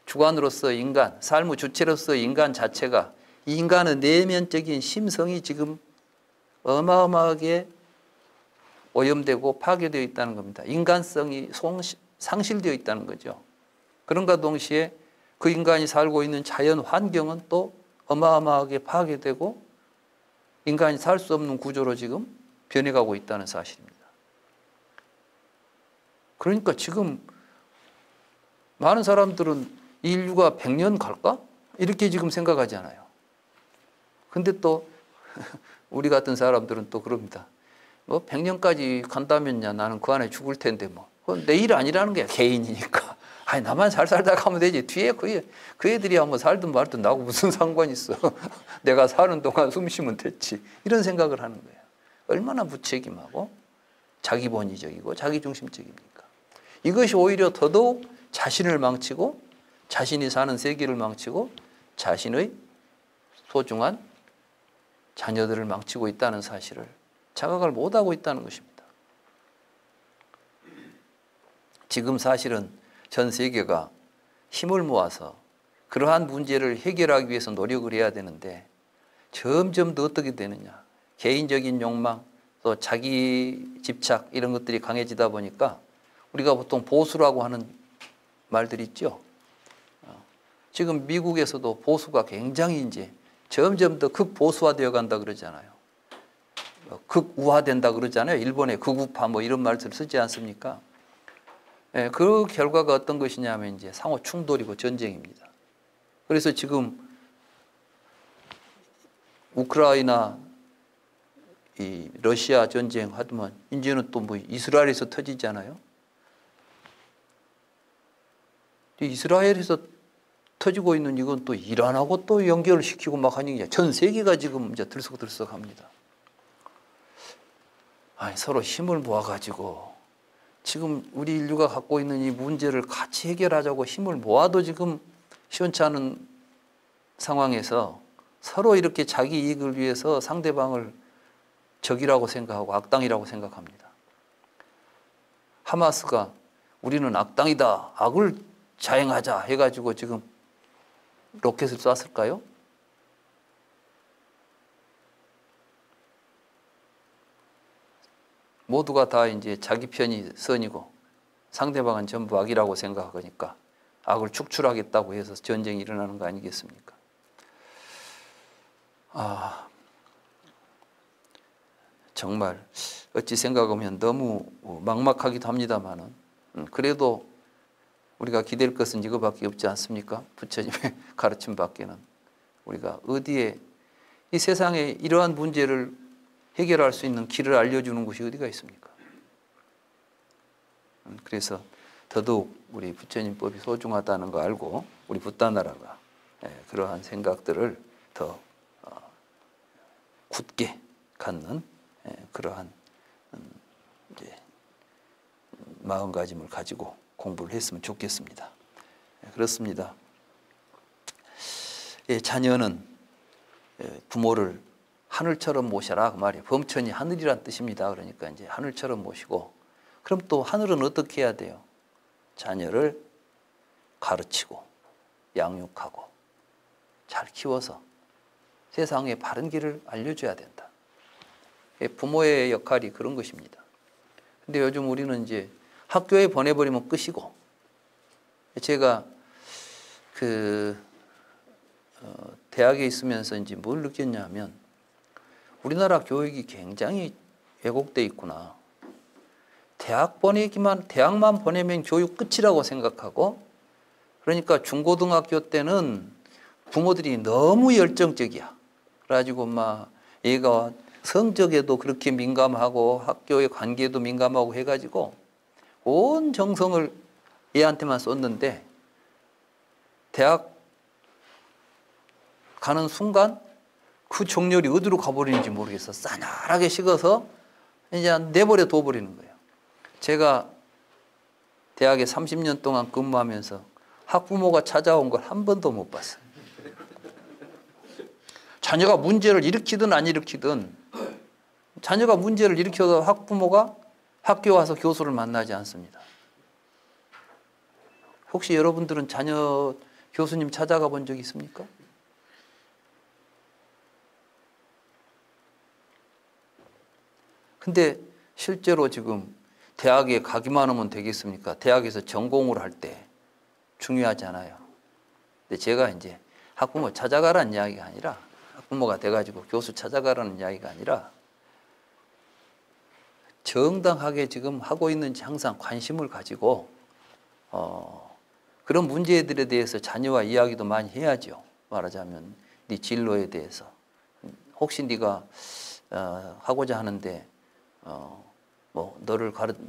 주관으로서 인간, 삶의 주체로서 인간 자체가 인간의 내면적인 심성이 지금 어마어마하게 오염되고 파괴되어 있다는 겁니다. 인간성이 상실되어 있다는 거죠. 그런가 동시에 그 인간이 살고 있는 자연 환경은 또 어마어마하게 파괴되고 인간이 살 수 없는 구조로 지금 변해가고 있다는 사실입니다. 그러니까 지금 많은 사람들은 인류가 100년 갈까? 이렇게 지금 생각하잖아요. 근데 또 우리 같은 사람들은 또 그럽니다. 뭐 100년까지 간다면야 나는 그 안에 죽을 텐데 뭐. 그건 내 일 아니라는 거야. 개인이니까. 아니 나만 잘 살다 가면 되지. 뒤에 그 애들이 한번 살든 말든 나하고 무슨 상관이 있어. 내가 사는 동안 숨 쉬면 됐지. 이런 생각을 하는 거예요. 얼마나 무책임하고 자기본위적이고 자기중심적입니까? 이것이 오히려 더더욱 자신을 망치고 자신이 사는 세계를 망치고 자신의 소중한 자녀들을 망치고 있다는 사실을 자각을 못하고 있다는 것입니다. 지금 사실은 전 세계가 힘을 모아서 그러한 문제를 해결하기 위해서 노력을 해야 되는데 점점 더 어떻게 되느냐. 개인적인 욕망, 또 자기 집착 이런 것들이 강해지다 보니까 우리가 보통 보수라고 하는 말들이 있죠. 지금 미국에서도 보수가 굉장히 이제 점점 더 극보수화되어 간다 그러잖아요. 극우화된다 그러잖아요. 일본의 극우파 뭐 이런 말들을 쓰지 않습니까? 그 결과가 어떤 것이냐면 이제 상호 충돌이고 전쟁입니다. 그래서 지금 우크라이나 이 러시아 전쟁 하더만 이제는 또 뭐 이스라엘에서 터지잖아요. 이스라엘에서 터지고 있는 이건 또 이란하고 또 연결을 시키고 막 하는 게 전 세계가 지금 이제 들썩들썩합니다. 아니 서로 힘을 모아가지고 지금 우리 인류가 갖고 있는 이 문제를 같이 해결하자고 힘을 모아도 지금 시원치 않은 상황에서 서로 이렇게 자기 이익을 위해서 상대방을 적이라고 생각하고 악당이라고 생각합니다. 하마스가 우리는 악당이다, 악을 자행하자 해가지고 지금 로켓을 쐈을까요? 모두가 다 이제 자기 편이 선이고 상대방은 전부 악이라고 생각하니까 악을 축출하겠다고 해서 전쟁이 일어나는 거 아니겠습니까? 정말 어찌 생각하면 너무 막막하기도 합니다만은 그래도 우리가 기댈 것은 이거밖에 없지 않습니까? 부처님의 가르침 밖에는 우리가 어디에 이 세상에 이러한 문제를 해결할 수 있는 길을 알려주는 곳이 어디가 있습니까? 그래서 더더욱 우리 부처님 법이 소중하다는 거 알고 우리 붓다나라가 그러한 생각들을 더 굳게 갖는 그러한 이제 마음가짐을 가지고 공부를 했으면 좋겠습니다. 그렇습니다. 자녀는 부모를 하늘처럼 모셔라 그 말이에요. 범천이 하늘이란 뜻입니다. 그러니까 이제 하늘처럼 모시고 그럼 또 하늘은 어떻게 해야 돼요? 자녀를 가르치고 양육하고 잘 키워서 세상에 바른 길을 알려줘야 된다. 부모의 역할이 그런 것입니다. 근데 요즘 우리는 이제 학교에 보내버리면 끝이고 제가 대학에 있으면서 이제 뭘 느꼈냐면 우리나라 교육이 굉장히 왜곡돼 있구나. 대학만 보내면 교육 끝이라고 생각하고, 그러니까 중고등학교 때는 부모들이 너무 열정적이야. 그래가지고 막 얘가 성적에도 그렇게 민감하고 학교의 관계도 민감하고 해가지고 온 정성을 얘한테만 쏟는데, 대학 가는 순간 그 정열이 어디로 가버리는지 모르겠어. 싸늘하게 식어서 이제 내버려 둬버리는 거예요. 제가 대학에 30년 동안 근무하면서 학부모가 찾아온 걸 한 번도 못 봤어요. 자녀가 문제를 일으키든 안 일으키든, 자녀가 문제를 일으켜도 학부모가 학교 와서 교수를 만나지 않습니다. 혹시 여러분들은 자녀 교수님 찾아가 본 적 있습니까? 근데 실제로 지금 대학에 가기만 하면 되겠습니까? 대학에서 전공을 할 때 중요하지 않아요. 근데 제가 이제 학부모 찾아가라는 이야기가 아니라, 학부모가 돼가지고 교수 찾아가라는 이야기가 아니라, 정당하게 지금 하고 있는지 항상 관심을 가지고 그런 문제들에 대해서 자녀와 이야기도 많이 해야죠. 말하자면 네 진로에 대해서, 혹시 네가 하고자 하는데 뭐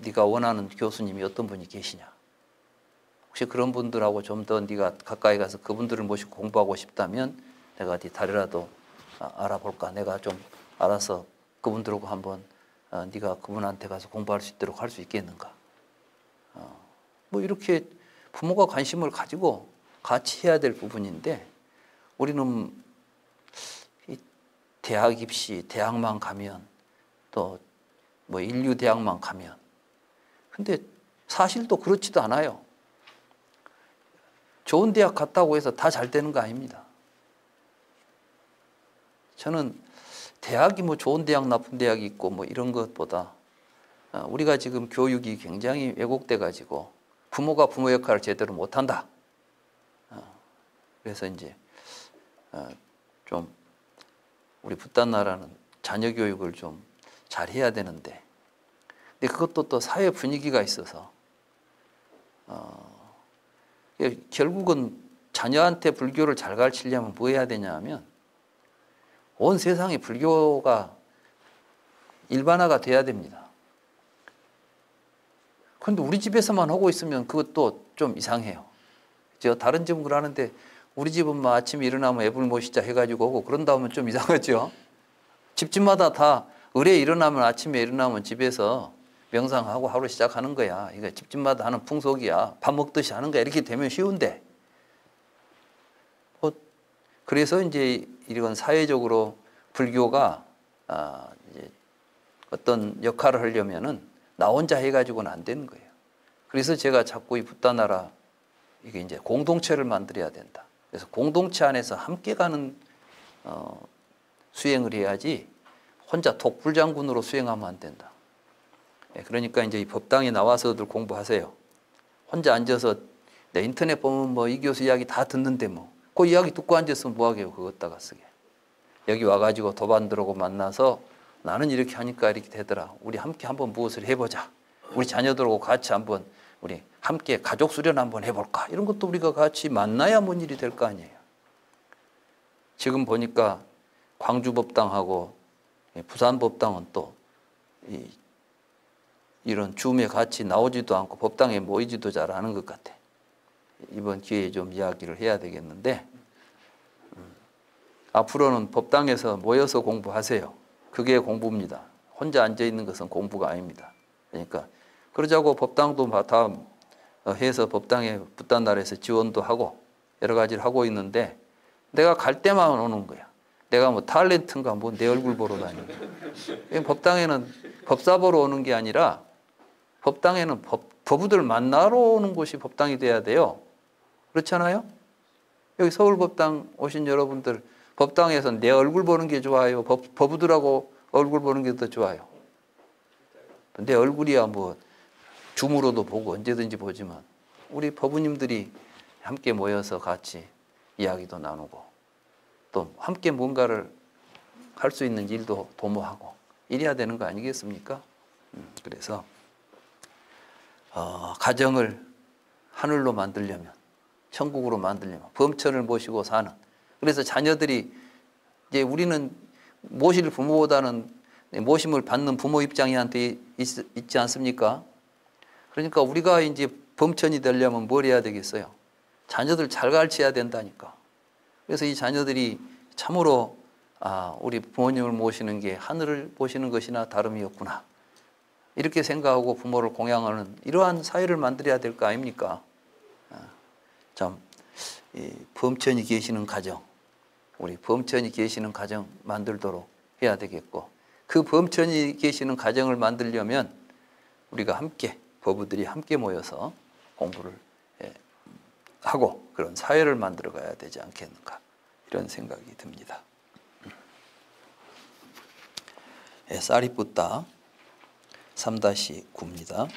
네가 원하는 교수님이 어떤 분이 계시냐, 혹시 그런 분들하고 좀 더 네가 가까이 가서 그분들을 모시고 공부하고 싶다면 내가 어디 다리라도 알아볼까, 내가 좀 알아서 그분들하고 한번 네가 그분한테 가서 공부할 수 있도록 할 수 있겠는가. 뭐 이렇게 부모가 관심을 가지고 같이 해야 될 부분인데, 우리는 대학 입시, 대학만 가면, 또 뭐 인류 대학만 가면, 근데 사실 또 그렇지도 않아요. 좋은 대학 갔다고 해서 다 잘 되는 거 아닙니다. 저는 대학이 뭐 좋은 대학, 나쁜 대학이 있고 뭐 이런 것보다, 우리가 지금 교육이 굉장히 왜곡돼 가지고 부모가 부모 역할을 제대로 못한다. 그래서 이제 좀 우리 북단 나라는 자녀 교육을 좀 잘해야 되는데, 근데 그것도 또 사회 분위기가 있어서 결국은 자녀한테 불교를 잘 가르치려면 뭐 해야 되냐 하면, 온 세상에 불교가 일반화가 돼야 됩니다. 그런데 우리 집에서만 하고 있으면 그것도 좀 이상해요. 다른 집은 그러는데 우리 집은 막 아침에 일어나면 애불 모시자 해가지고 오고 그런다 하면 좀 이상하죠. 집집마다 다 의뢰 일어나면, 아침에 일어나면 집에서 명상하고 하루 시작하는 거야. 이거 집집마다 하는 풍속이야. 밥 먹듯이 하는 거야. 이렇게 되면 쉬운데. 그래서 이제 이건 사회적으로 불교가 이제 어떤 역할을 하려면은 나 혼자 해가지고는 안 되는 거예요. 그래서 제가 자꾸 이 붓다나라, 이게 이제 공동체를 만들어야 된다. 그래서 공동체 안에서 함께 가는 수행을 해야지 혼자 독불장군으로 수행하면 안 된다. 그러니까 이제 이 법당에 나와서들 공부하세요. 혼자 앉아서 내 인터넷 보면 뭐 이 교수 이야기 다 듣는데 뭐 그 이야기 듣고 앉았으면 뭐하게요. 그거 갖다가 쓰게. 여기 와가지고 도반들하고 만나서 나는 이렇게 하니까 이렇게 되더라. 우리 함께 한번 무엇을 해보자. 우리 자녀들하고 같이 한번 우리 함께 가족 수련 한번 해볼까. 이런 것도 우리가 같이 만나야 뭔 일이 될 거 아니에요. 지금 보니까 광주법당하고 부산법당은 또 이런 줌에 같이 나오지도 않고 법당에 모이지도 잘 않은 것 같아. 이번 기회에 좀 이야기를 해야 되겠는데, 앞으로는 법당에서 모여서 공부하세요. 그게 공부입니다. 혼자 앉아있는 것은 공부가 아닙니다. 그러니까 그러자고 법당도 다 해서 법당에 붓단나라에서 지원도 하고 여러 가지를 하고 있는데, 내가 갈 때만 오는 거야. 내가 뭐 탤런트인가 뭐 내 얼굴 보러 다니는 거야. 법당에는 법사 보러 오는 게 아니라, 법당에는 법우들 만나러 오는 곳이 법당이 돼야 돼요. 그렇잖아요? 여기 서울법당 오신 여러분들, 법당에서 내 얼굴 보는 게 좋아요? 법우들하고 얼굴 보는 게 더 좋아요? 내 얼굴이야 뭐 줌으로도 보고 언제든지 보지만, 우리 법우님들이 함께 모여서 같이 이야기도 나누고 또 함께 뭔가를 할 수 있는 일도 도모하고 이래야 되는 거 아니겠습니까? 그래서 가정을 하늘로 만들려면, 천국으로 만들려면 범천을 모시고 사는, 그래서 자녀들이 이제 우리는 모실 부모보다는 모심을 받는 부모 입장이한테 있지 않습니까? 그러니까 우리가 이제 범천이 되려면 뭘 해야 되겠어요? 자녀들 잘 가르쳐야 된다니까. 그래서 이 자녀들이 참으로 우리 부모님을 모시는 게 하늘을 보시는 것이나 다름이 없구나, 이렇게 생각하고 부모를 공양하는 이러한 사회를 만들어야 될 거 아닙니까? 참 범천이 계시는 가정, 우리 범천이 계시는 가정 만들도록 해야 되겠고, 그 범천이 계시는 가정을 만들려면 우리가 함께, 부부들이 함께 모여서 공부를 하고 그런 사회를 만들어 가야 되지 않겠는가, 이런 생각이 듭니다. 사리붓다 3-9입니다.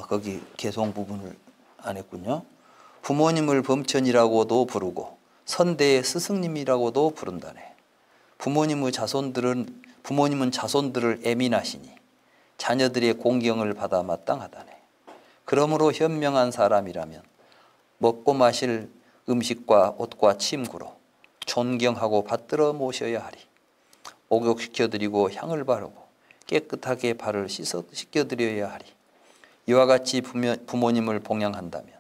거기 개송 부분을 안 했군요. 부모님을 범천이라고도 부르고 선대의 스승님이라고도 부른다네. 부모님은 자손들을 애민하시니 자녀들의 공경을 받아 마땅하다네. 그러므로 현명한 사람이라면 먹고 마실 음식과 옷과 침구로 존경하고 받들어 모셔야 하리. 목욕시켜드리고 향을 바르고 깨끗하게 발을 씻겨드려야 하리. 이와 같이 부모님을 봉양한다면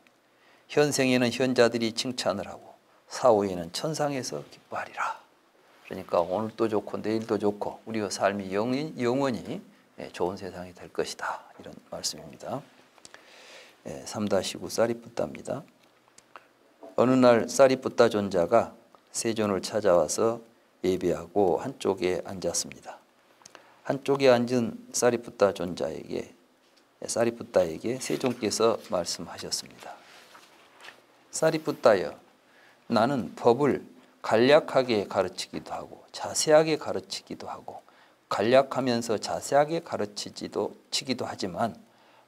현생에는 현자들이 칭찬을 하고 사후에는 천상에서 기뻐하리라. 그러니까 오늘도 좋고 내일도 좋고 우리의 삶이 영원히 좋은 세상이 될 것이다, 이런 말씀입니다. 3-9 사리붓다입니다. 어느 날 사리붓다 존자가 세존을 찾아와서 예배하고 한쪽에 앉았습니다. 한쪽에 앉은 사리붓다에게 세존께서 말씀하셨습니다. 사리붓다여, 나는 법을 간략하게 가르치기도 하고 자세하게 가르치기도 하고 간략하면서 자세하게 가르치기도 하지만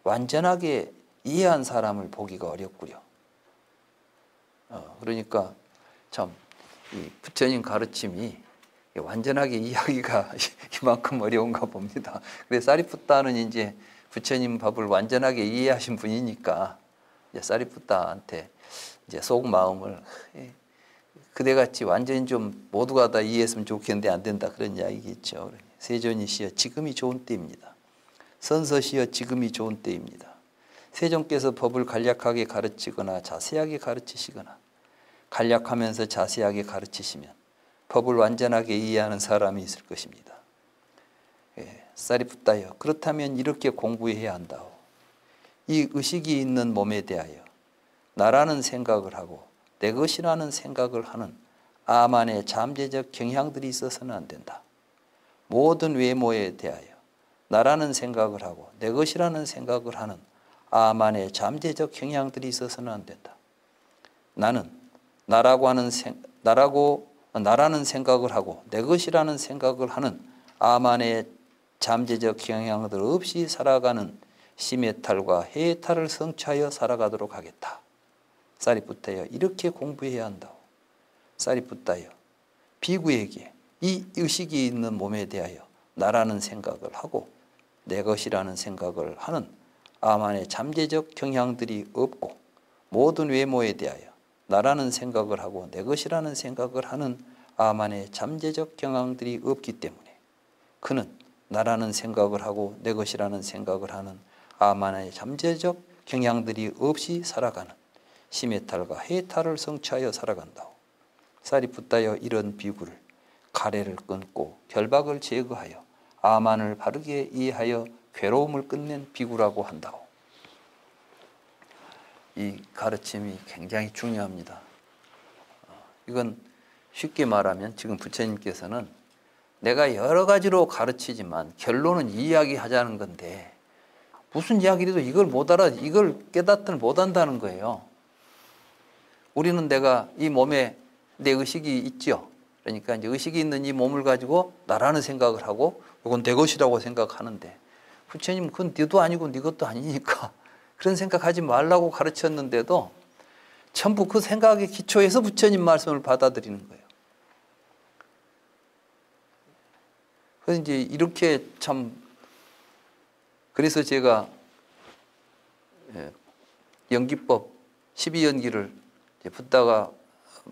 완전하게 이해한 사람을 보기가 어렵구려. 그러니까 참 이 부처님 가르침이 완전하게 이해하기가 이만큼 어려운가 봅니다. 그래서 사리붓다는 이제 부처님 법을 완전하게 이해하신 분이니까 이제 사리붓다한테 이제 속 마음을 그대같이 완전히 좀 모두가 다 이해했으면 좋겠는데 안 된다, 그런 이야기겠죠. 세존이시여 지금이 좋은 때입니다. 선서시여 지금이 좋은 때입니다. 세존께서 법을 간략하게 가르치거나 자세하게 가르치시거나 간략하면서 자세하게 가르치시면 법을 완전하게 이해하는 사람이 있을 것입니다. 사리붓다여, 그렇다면 이렇게 공부해야 한다오. 이 의식이 있는 몸에 대하여 나라는 생각을 하고 내 것이라는 생각을 하는 아만의 잠재적 경향들이 있어서는 안 된다. 모든 외모에 대하여 나라는 생각을 하고 내 것이라는 생각을 하는 아만의 잠재적 경향들이 있어서는 안 된다. 나는 나라는 생각을 하고 내 것이라는 생각을 하는 아만의 잠재적 경향들 없이 살아가는 심해탈과 해탈을 성취하여 살아가도록 하겠다. 사리붓다여, 이렇게 공부해야 한다고. 사리붓다여, 비구에게 이 의식이 있는 몸에 대하여 나라는 생각을 하고 내 것이라는 생각을 하는 아만의 잠재적 경향들이 없고 모든 외모에 대하여 나라는 생각을 하고 내 것이라는 생각을 하는 아만의 잠재적 경향들이 없기 때문에 그는 나라는 생각을 하고 내 것이라는 생각을 하는 아만의 잠재적 경향들이 없이 살아가는 심해탈과 해탈을 성취하여 살아간다오. 사리붓다여, 이런 비구를 가래를 끊고 결박을 제거하여 아만을 바르게 이해하여 괴로움을 끝낸 비구라고 한다오. 이 가르침이 굉장히 중요합니다. 이건 쉽게 말하면 지금 부처님께서는 내가 여러 가지로 가르치지만 결론은 이 이야기 하자는 건데 무슨 이야기를 해도 이걸 못 알아, 이걸 깨닫든 못 한다는 거예요. 우리는 내가 이 몸에 내 의식이 있죠. 그러니까 이제 의식이 있는 이 몸을 가지고 나라는 생각을 하고 이건 내 것이라고 생각하는데 부처님 그건 네도 아니고 네 것도 아니니까 그런 생각하지 말라고 가르쳤는데도 전부 그 생각의 기초에서 부처님 말씀을 받아들이는 거예요. 그래서 이제 이렇게 참, 그래서 제가 연기법 12연기를 붙다가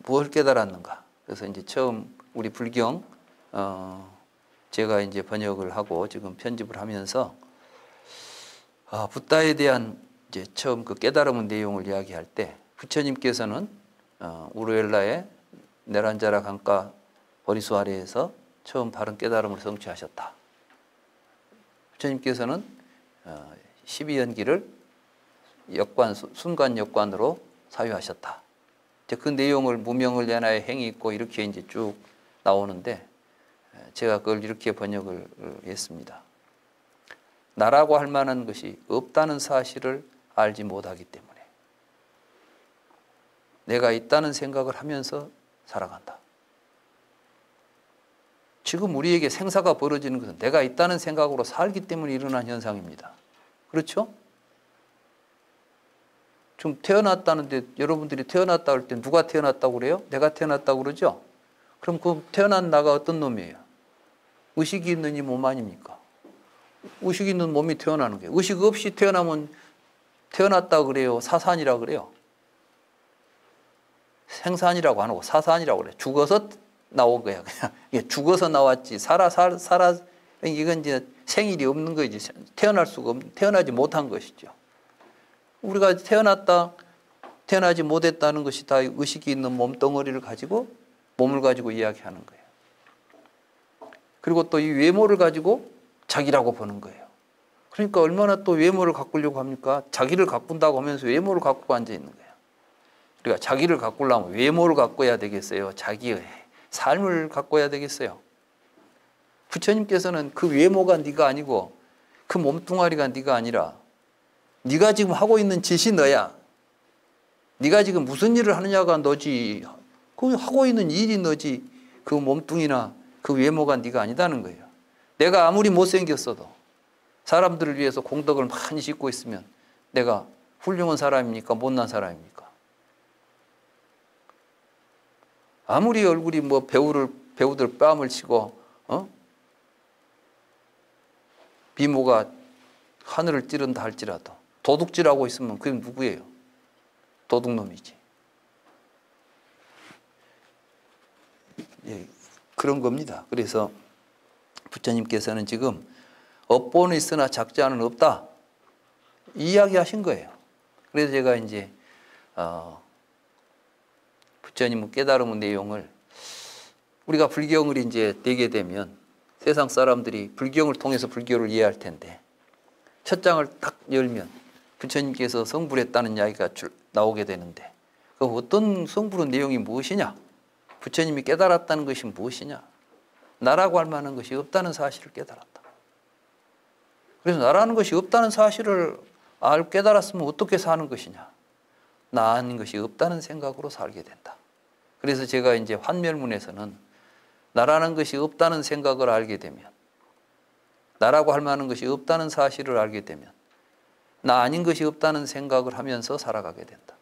무엇을 깨달았는가. 그래서 이제 처음 우리 불경 제가 이제 번역을 하고 지금 편집을 하면서 붓다에 대한 이제 처음 그 깨달음의 내용을 이야기할 때 부처님께서는 우르엘라의 네란자라 강가 보리수 아래에서 처음 바른 깨달음을 성취하셨다. 부처님께서는 12연기를 순간 역관으로 사유하셨다. 이제 그 내용을 무명을 내나의 행이 있고 이렇게 이제 쭉 나오는데 제가 그걸 이렇게 번역을 했습니다. 나라고 할 만한 것이 없다는 사실을 알지 못하기 때문에 내가 있다는 생각을 하면서 살아간다. 지금 우리에게 생사가 벌어지는 것은 내가 있다는 생각으로 살기 때문에 일어난 현상입니다. 그렇죠? 좀 태어났다는데 여러분들이 태어났다 할 때 누가 태어났다고 그래요? 내가 태어났다고 그러죠? 그럼 그 태어난 나가 어떤 놈이에요? 의식이 있는 이 몸 아닙니까? 의식 있는 몸이 태어나는 거예요. 의식 없이 태어나면 태어났다 그래요? 사산이라고 그래요? 생산이라고 안 하고 사산이라고 그래요. 죽어서 나온 거야. 그냥 죽어서 나왔지. 이건 이제 생일이 없는 거지. 태어나지 못한 것이죠. 우리가 태어나지 못했다는 것이 다 의식이 있는 몸덩어리를 가지고 몸을 가지고 이야기하는 거예요. 그리고 또 이 외모를 가지고 자기라고 보는 거예요. 그러니까 얼마나 또 외모를 가꾸려고 합니까? 자기를 가꾼다고 하면서 외모를 가꾸고 앉아 있는 거예요. 그러니까 자기를 가꾸려면 외모를 가꿔야 되겠어요? 자기의 삶을 가꿔야 되겠어요? 부처님께서는 그 외모가 네가 아니고 그 몸뚱아리가 네가 아니라 네가 지금 하고 있는 짓이 너야. 네가 지금 무슨 일을 하느냐가 너지. 그 하고 있는 일이 너지. 그 몸뚱이나 그 외모가 네가 아니다는 거예요. 내가 아무리 못생겼어도 사람들을 위해서 공덕을 많이 싣고 있으면 내가 훌륭한 사람입니까? 못난 사람입니까? 아무리 얼굴이 뭐 배우들 뺨을 치고 비모가 하늘을 찌른다 할지라도 도둑질하고 있으면 그게 누구예요? 도둑놈이지. 예, 그런 겁니다. 그래서 부처님께서는 지금 업보는 있으나 작자는 없다 이야기하신 거예요. 그래서 제가 이제 부처님의 깨달음의 내용을 우리가 불경을 이제 되게 되면 세상 사람들이 불경을 통해서 불교를 이해할 텐데 첫 장을 딱 열면 부처님께서 성불했다는 이야기가 나오게 되는데 그 어떤 성불의 내용이 무엇이냐? 부처님이 깨달았다는 것이 무엇이냐? 나라고 할 만한 것이 없다는 사실을 깨달았다. 그래서 나라는 것이 없다는 사실을 깨달았으면 어떻게 사는 것이냐? 나 아닌 것이 없다는 생각으로 살게 된다. 그래서 제가 이제 환멸문에서는 나라는 것이 없다는 생각을 알게 되면 나라고 할 만한 것이 없다는 사실을 알게 되면 나 아닌 것이 없다는 생각을 하면서 살아가게 된다.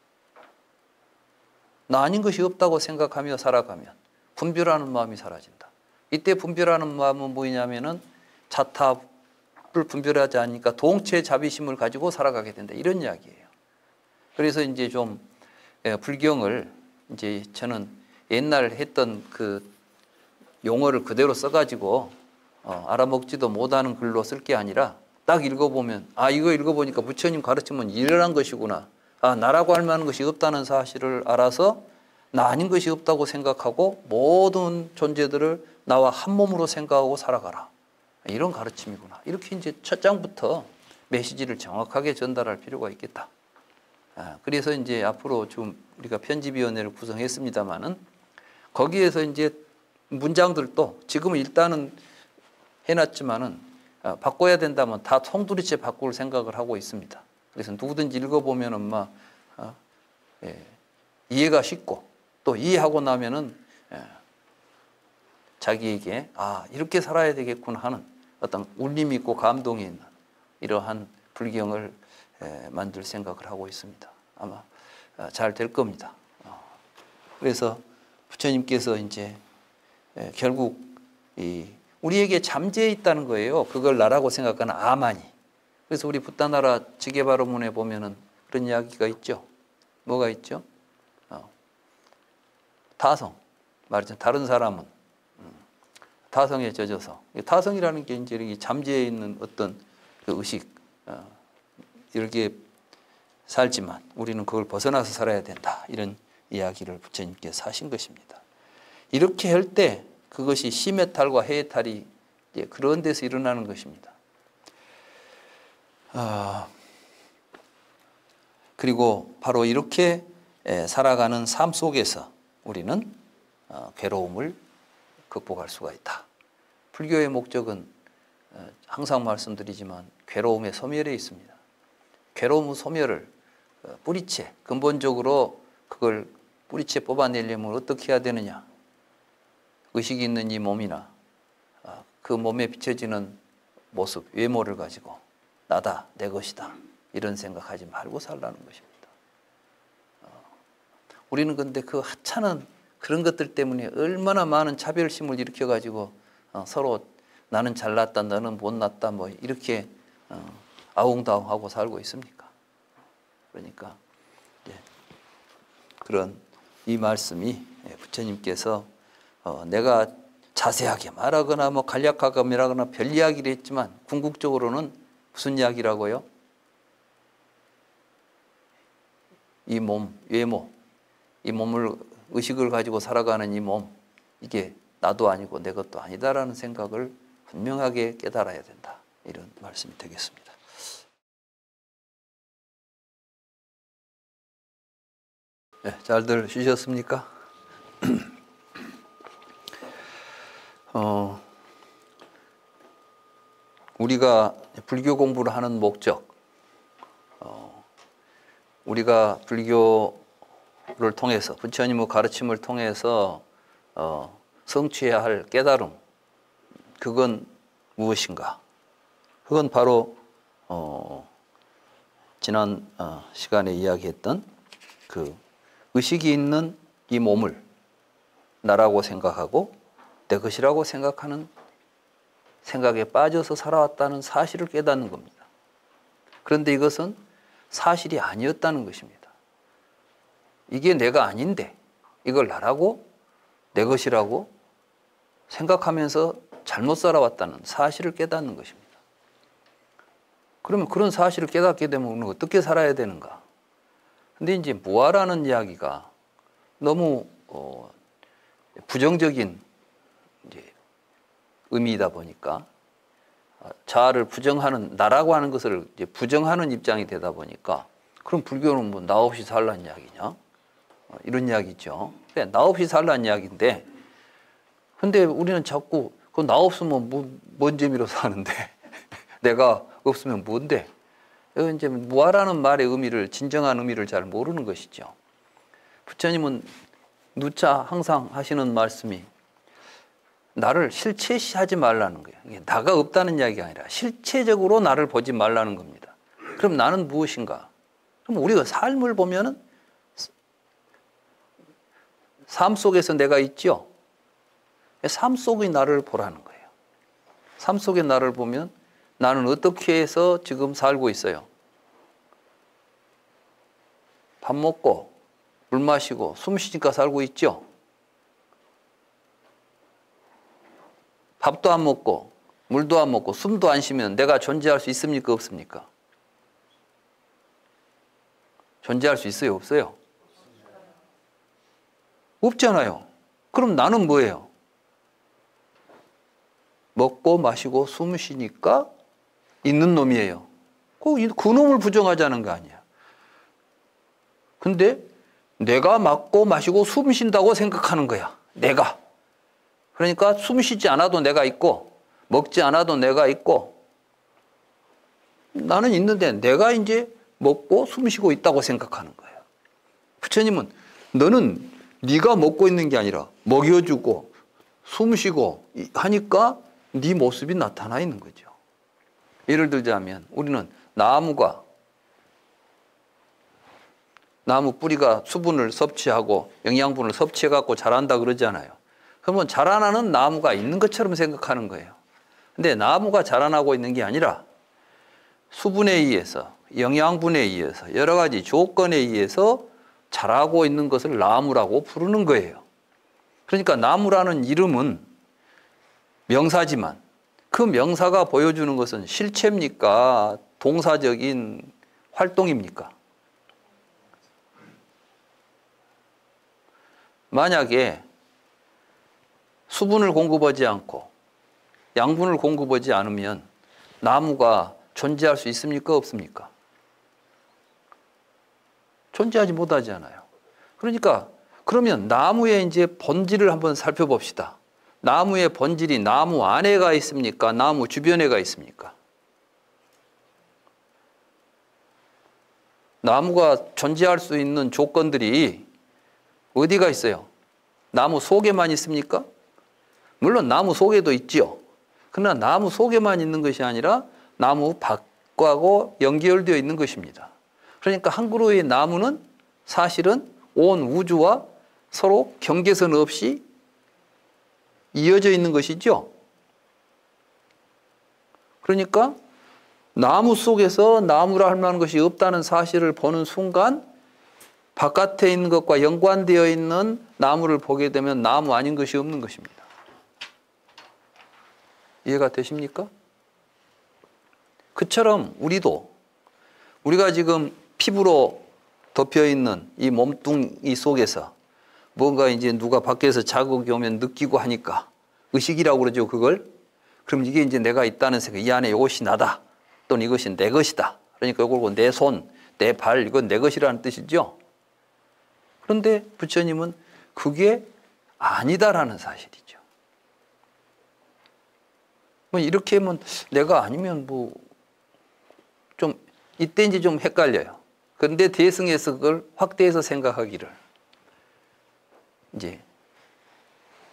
나 아닌 것이 없다고 생각하며 살아가면 분별하는 마음이 사라진다. 이때 분별하는 마음은 뭐냐면은 자탑을 분별하지 않으니까 동체 자비심을 가지고 살아가게 된다. 이런 이야기예요. 그래서 이제 좀 불경을 이제 저는 옛날 했던 그 용어를 그대로 써가지고 알아먹지도 못하는 글로 쓸 게 아니라 딱 읽어보면 이거 읽어보니까 부처님 가르치면 이러한 것이구나. 나라고 할 만한 것이 없다는 사실을 알아서 나 아닌 것이 없다고 생각하고 모든 존재들을 나와 한 몸으로 생각하고 살아가라. 이런 가르침이구나. 이렇게 이제 첫 장부터 메시지를 정확하게 전달할 필요가 있겠다. 그래서 이제 앞으로 좀 우리가 편집위원회를 구성했습니다만은 거기에서 이제 문장들도 지금은 일단은 해놨지만은 바꿔야 된다면 다 송두리째 바꿀 생각을 하고 있습니다. 그래서 누구든지 읽어보면은 막 이해가 쉽고 또 이해하고 나면은 자기에게 이렇게 살아야 되겠구나 하는 어떤 울림이 있고 감동이 있는 이러한 불경을 만들 생각을 하고 있습니다. 아마 잘 될 겁니다. 그래서 부처님께서 이제 결국 우리에게 잠재해 있다는 거예요. 그걸 나라고 생각하는 아만이. 그래서 우리 붓다나라 지게바로문에 보면은 그런 이야기가 있죠. 뭐가 있죠? 타성. 말하자면 다른 사람은 타성에 젖어서, 타성이라는 게 이제 이렇게 잠재해 있는 어떤 그 의식, 이렇게 살지만 우리는 그걸 벗어나서 살아야 된다. 이런 이야기를 부처님께서 하신 것입니다. 이렇게 할 때 그것이 심해탈과 해해탈이 그런 데서 일어나는 것입니다. 그리고 바로 이렇게 살아가는 삶 속에서 우리는 괴로움을 극복할 수가 있다. 불교의 목적은 항상 말씀드리지만 괴로움의 소멸에 있습니다. 괴로움 소멸을 뿌리채, 근본적으로 그걸 뿌리채 뽑아내려면 어떻게 해야 되느냐. 의식이 있는 이 몸이나 그 몸에 비춰지는 모습, 외모를 가지고 나다, 내 것이다 이런 생각하지 말고 살라는 것입니다. 우리는 근데 그 하찮은 그런 것들 때문에 얼마나 많은 차별심을 일으켜가지고 서로 나는 잘났다, 너는 못났다 뭐 이렇게 아웅다웅하고 살고 있습니까? 그러니까 그런 이 말씀이 부처님께서 내가 자세하게 말하거나 뭐 간략하게 말하거나 별 이야기를 했지만 궁극적으로는 무슨 이야기라고요? 이 몸, 외모, 이 몸을 의식을 가지고 살아가는 이 몸, 이게 나도 아니고 내 것도 아니다라는 생각을 분명하게 깨달아야 된다. 이런 말씀이 되겠습니다. 네, 잘들 쉬셨습니까? 우리가 불교 공부를 하는 목적, 우리가 불교를 통해서 부처님의 가르침을 통해서 성취해야 할 깨달음, 그건 무엇인가? 그건 바로 지난 시간에 이야기했던 그 의식이 있는 이 몸을 나라고 생각하고 내 것이라고 생각하는 생각에 빠져서 살아왔다는 사실을 깨닫는 겁니다. 그런데 이것은 사실이 아니었다는 것입니다. 이게 내가 아닌데 이걸 나라고 내 것이라고 생각하면서 잘못 살아왔다는 사실을 깨닫는 것입니다. 그러면 그런 사실을 깨닫게 되면 어떻게 살아야 되는가? 근데 이제 무아라는 이야기가 너무 부정적인 이제 의미이다 보니까 자아를 부정하는, 나라고 하는 것을 이제 부정하는 입장이 되다 보니까 그럼 불교는 뭐 나 없이 살라는 이야기냐? 이런 이야기죠. 그래, 나 없이 살라는 이야기인데 근데 우리는 자꾸 그 나 없으면 뭔 재미로 사는데 내가 없으면 뭔데? 이제 무아라는 말의 의미를, 진정한 의미를 잘 모르는 것이죠. 부처님은 누차 항상 하시는 말씀이 나를 실체시하지 말라는 거예요. 이게 나가 없다는 이야기가 아니라 실체적으로 나를 보지 말라는 겁니다. 그럼 나는 무엇인가? 그럼 우리가 삶을 보면은 삶 속에서 내가 있죠. 삶 속의 나를 보라는 거예요. 삶 속의 나를 보면 나는 어떻게 해서 지금 살고 있어요? 밥 먹고 물 마시고 숨 쉬니까 살고 있죠. 밥도 안 먹고 물도 안 먹고 숨도 안 쉬면 내가 존재할 수 있습니까? 없습니까? 존재할 수 있어요? 없어요? 없잖아요. 그럼 나는 뭐예요? 먹고 마시고 숨 쉬니까 있는 놈이에요. 그 놈을 부정하자는 거 아니야. 근데 내가 먹고 마시고 숨 쉰다고 생각하는 거야. 내가. 그러니까 숨 쉬지 않아도 내가 있고 먹지 않아도 내가 있고 나는 있는데 내가 이제 먹고 숨 쉬고 있다고 생각하는 거예요. 부처님은 너는 네가 먹고 있는 게 아니라 먹여주고 숨 쉬고 하니까 네 모습이 나타나 있는 거죠. 예를 들자면 우리는 나무가 나무 뿌리가 수분을 섭취하고 영양분을 섭취해갖고 자란다 그러잖아요. 그러면 자라나는 나무가 있는 것처럼 생각하는 거예요. 근데 나무가 자라나고 있는 게 아니라 수분에 의해서, 영양분에 의해서, 여러 가지 조건에 의해서 자라고 있는 것을 나무라고 부르는 거예요. 그러니까 나무라는 이름은 명사지만 그 명사가 보여주는 것은 실체입니까? 동사적인 활동입니까? 만약에 수분을 공급하지 않고 양분을 공급하지 않으면 나무가 존재할 수 있습니까? 없습니까? 존재하지 못하잖아요. 그러니까 그러면 나무의 이제 본질을 한번 살펴봅시다. 나무의 본질이 나무 안에가 있습니까? 나무 주변에가 있습니까? 나무가 존재할 수 있는 조건들이 어디가 있어요? 나무 속에만 있습니까? 물론 나무 속에도 있지요. 그러나 나무 속에만 있는 것이 아니라 나무 밖하고 연결되어 있는 것입니다. 그러니까 한 그루의 나무는 사실은 온 우주와 서로 경계선 없이 이어져 있는 것이죠. 그러니까 나무 속에서 나무라 할 만한 것이 없다는 사실을 보는 순간 바깥에 있는 것과 연관되어 있는 나무를 보게 되면 나무 아닌 것이 없는 것입니다. 이해가 되십니까? 그처럼 우리가 지금 피부로 덮여 있는 이 몸뚱이 속에서 뭔가 이제 누가 밖에서 자극이 오면 느끼고 하니까 의식이라고 그러죠, 그걸. 그럼 이게 이제 내가 있다는 생각, 이 안에 이것이 나다. 또는 이것이 내 것이다. 그러니까 이걸 내 손, 내 발, 이건 내 것이라는 뜻이죠. 그런데 부처님은 그게 아니다라는 사실이죠. 뭐 이렇게 하면 내가 아니면 뭐 좀 이때 이제 좀 헷갈려요. 그런데 대승에서 그걸 확대해서 생각하기를 이제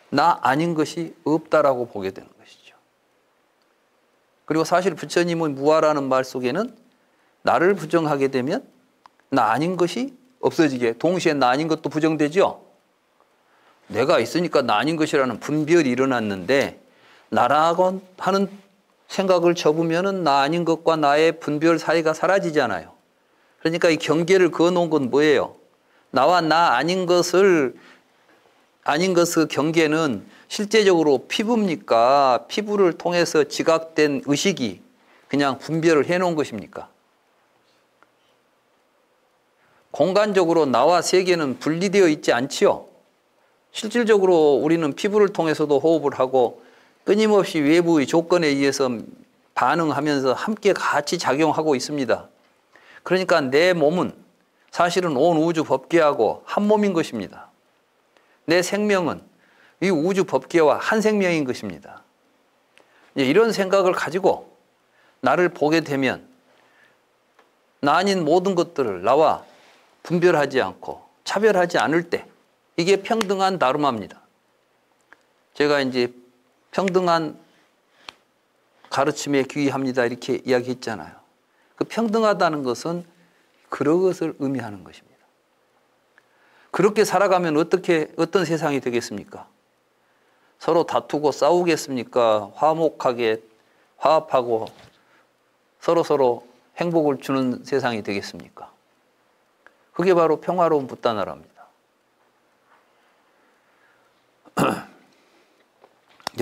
나 아닌 것이 없다라고 보게 되는 것이죠. 그리고 사실 부처님은 무아라는 말 속에는 나를 부정하게 되면 나 아닌 것이 없어지게, 동시에 나 아닌 것도 부정되죠. 내가 있으니까 나 아닌 것이라는 분별이 일어났는데 나라고 하는 생각을 접으면은 나 아닌 것과 나의 분별 사이가 사라지잖아요. 그러니까 이 경계를 그어놓은 건 뭐예요? 나와 나 아닌 것의 경계는 실제적으로 피부입니까? 피부를 통해서 지각된 의식이 그냥 분별을 해놓은 것입니까? 공간적으로 나와 세계는 분리되어 있지 않지요. 실질적으로 우리는 피부를 통해서도 호흡을 하고 끊임없이 외부의 조건에 의해서 반응하면서 함께 같이 작용하고 있습니다. 그러니까 내 몸은 사실은 온 우주 법계하고 한 몸인 것입니다. 내 생명은 이 우주 법계와 한 생명인 것입니다. 이런 생각을 가지고 나를 보게 되면 나 아닌 모든 것들을 나와 분별하지 않고 차별하지 않을 때 이게 평등한 다르마입니다. 제가 이제 평등한 가르침에 귀의합니다 이렇게 이야기했잖아요. 그 평등하다는 것은 그런 것을 의미하는 것입니다. 그렇게 살아가면 어떤 세상이 되겠습니까? 서로 다투고 싸우겠습니까? 화목하게 화합하고 서로 행복을 주는 세상이 되겠습니까? 그게 바로 평화로운 붓다나라입니다.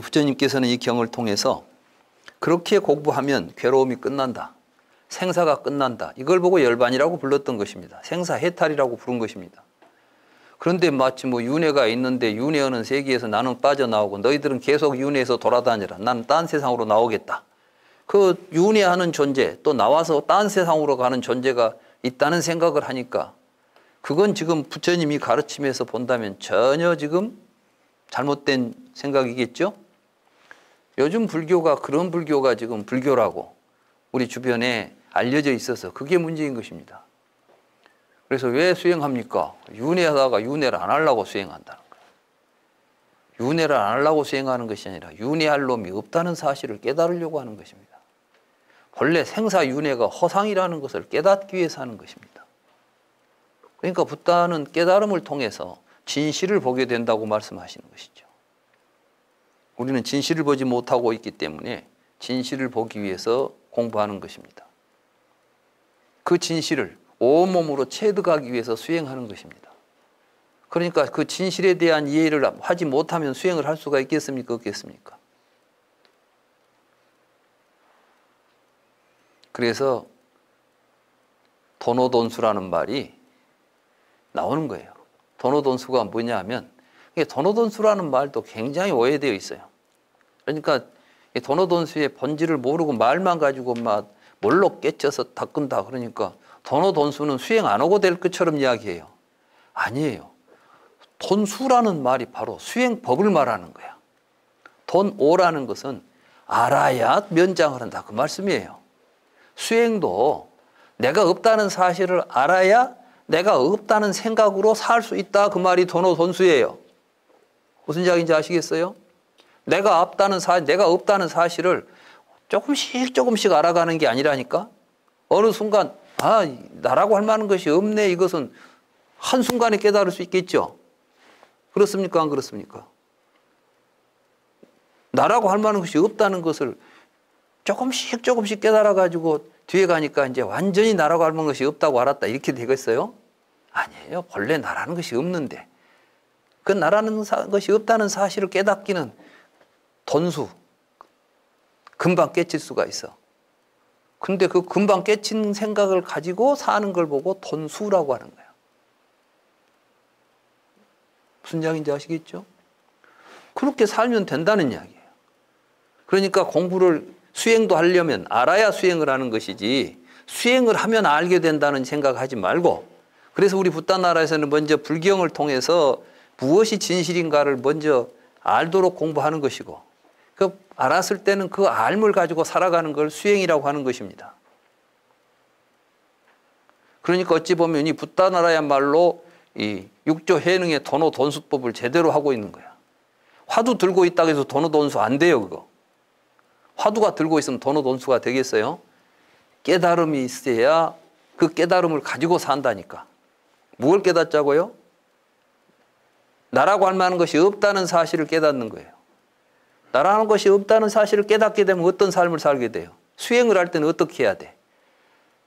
부처님께서는 이 경을 통해서 그렇게 공부하면 괴로움이 끝난다. 생사가 끝난다. 이걸 보고 열반이라고 불렀던 것입니다. 생사해탈이라고 부른 것입니다. 그런데 마치 뭐 윤회가 있는데 윤회하는 세계에서 나는 빠져나오고 너희들은 계속 윤회에서 돌아다니라. 나는 딴 세상으로 나오겠다. 그 윤회하는 존재 또 나와서 딴 세상으로 가는 존재가 있다는 생각을 하니까 그건 지금 부처님이 가르침에서 본다면 전혀 지금 잘못된 생각이겠죠? 요즘 불교가 그런 불교가 지금 불교라고 우리 주변에 알려져 있어서 그게 문제인 것입니다. 그래서 왜 수행합니까? 윤회하다가 윤회를 안 하려고 수행한다는 거예요. 윤회를 안 하려고 수행하는 것이 아니라 윤회할 놈이 없다는 사실을 깨달으려고 하는 것입니다. 본래 생사윤회가 허상이라는 것을 깨닫기 위해서 하는 것입니다. 그러니까 붓다는 깨달음을 통해서 진실을 보게 된다고 말씀하시는 것이죠. 우리는 진실을 보지 못하고 있기 때문에 진실을 보기 위해서 공부하는 것입니다. 그 진실을 온몸으로 체득하기 위해서 수행하는 것입니다. 그러니까 그 진실에 대한 이해를 하지 못하면 수행을 할 수가 있겠습니까? 없겠습니까? 그래서 도노돈수라는 말이 나오는 거예요. 도노돈수가 뭐냐 하면, 도노돈수라는 말도 굉장히 오해되어 있어요. 그러니까 도노돈수의 본질을 모르고 말만 가지고 막 뭘로 깨쳐서 닦은다 그러니까 도노돈수는 수행 안 하고 될 것처럼 이야기해요. 아니에요. 돈수라는 말이 바로 수행법을 말하는 거야. 돈오라는 것은 알아야 면장을 한다 그 말씀이에요. 수행도 내가 없다는 사실을 알아야 내가 없다는 생각으로 살 수 있다 그 말이 도노돈수예요. 무슨 이야기인지 아시겠어요? 내가 없다는 사실을 조금씩 알아가는 게 아니라니까. 어느 순간 나라고 할 만한 것이 없네, 이것은 한순간에 깨달을 수 있겠죠. 그렇습니까? 안 그렇습니까? 나라고 할 만한 것이 없다는 것을 조금씩 깨달아가지고 뒤에 가니까 이제 완전히 나라고 할 만한 것이 없다고 알았다 이렇게 되겠어요? 아니에요. 본래 나라는 것이 없는데 그 나라는 것이 없다는 사실을 깨닫기는 돈수, 금방 깨칠 수가 있어. 근데 그 금방 깨친 생각을 가지고 사는 걸 보고 돈수라고 하는 거야. 무슨 이야기인지 아시겠죠? 그렇게 살면 된다는 이야기예요. 그러니까 수행도 하려면 알아야 수행을 하는 것이지 수행을 하면 알게 된다는 생각하지 말고, 그래서 우리 붓다 나라에서는 먼저 불경을 통해서 무엇이 진실인가를 먼저 알도록 공부하는 것이고, 그 알았을 때는 그 알물 가지고 살아가는 걸 수행이라고 하는 것입니다. 그러니까 어찌 보면 이 붓다 나라야말로 이 육조 해능의 도노돈수법을 제대로 하고 있는 거야. 화두 들고 있다고 해서 도노돈수 안 돼요, 그거. 화두가 들고 있으면 도노돈수가 되겠어요? 깨달음이 있어야 그 깨달음을 가지고 산다니까. 무엇을 깨닫자고요? 나라고 할 만한 것이 없다는 사실을 깨닫는 거예요. 나라는 것이 없다는 사실을 깨닫게 되면 어떤 삶을 살게 돼요? 수행을 할 때는 어떻게 해야 돼?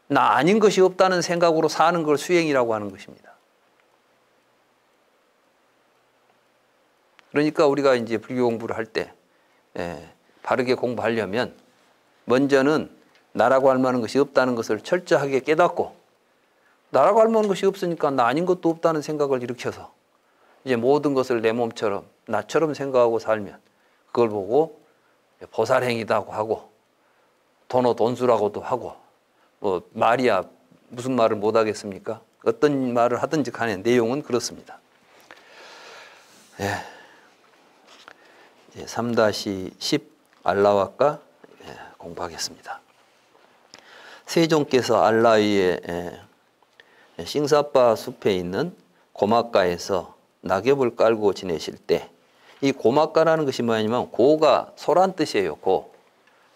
나 아닌 것이 없다는 생각으로 사는 걸 수행이라고 하는 것입니다. 그러니까 우리가 이제 불교 공부를 할 때 바르게 공부하려면 먼저는 나라고 할 만한 것이 없다는 것을 철저하게 깨닫고, 나라고 할 만한 것이 없으니까 나 아닌 것도 없다는 생각을 일으켜서 이제 모든 것을 내 몸처럼 나처럼 생각하고 살면 그걸 보고 보살행위다고 하고 도노돈수라고도 하고, 뭐 말이야 무슨 말을 못 하겠습니까? 어떤 말을 하든지 간에 내용은 그렇습니다. 3-10 알라와까 공부하겠습니다. 세종께서 알라위의 싱사빠 숲에 있는 고막가에서 낙엽을 깔고 지내실 때, 이 고막가라는 것이 뭐냐면 고가 소란 뜻이에요. 고.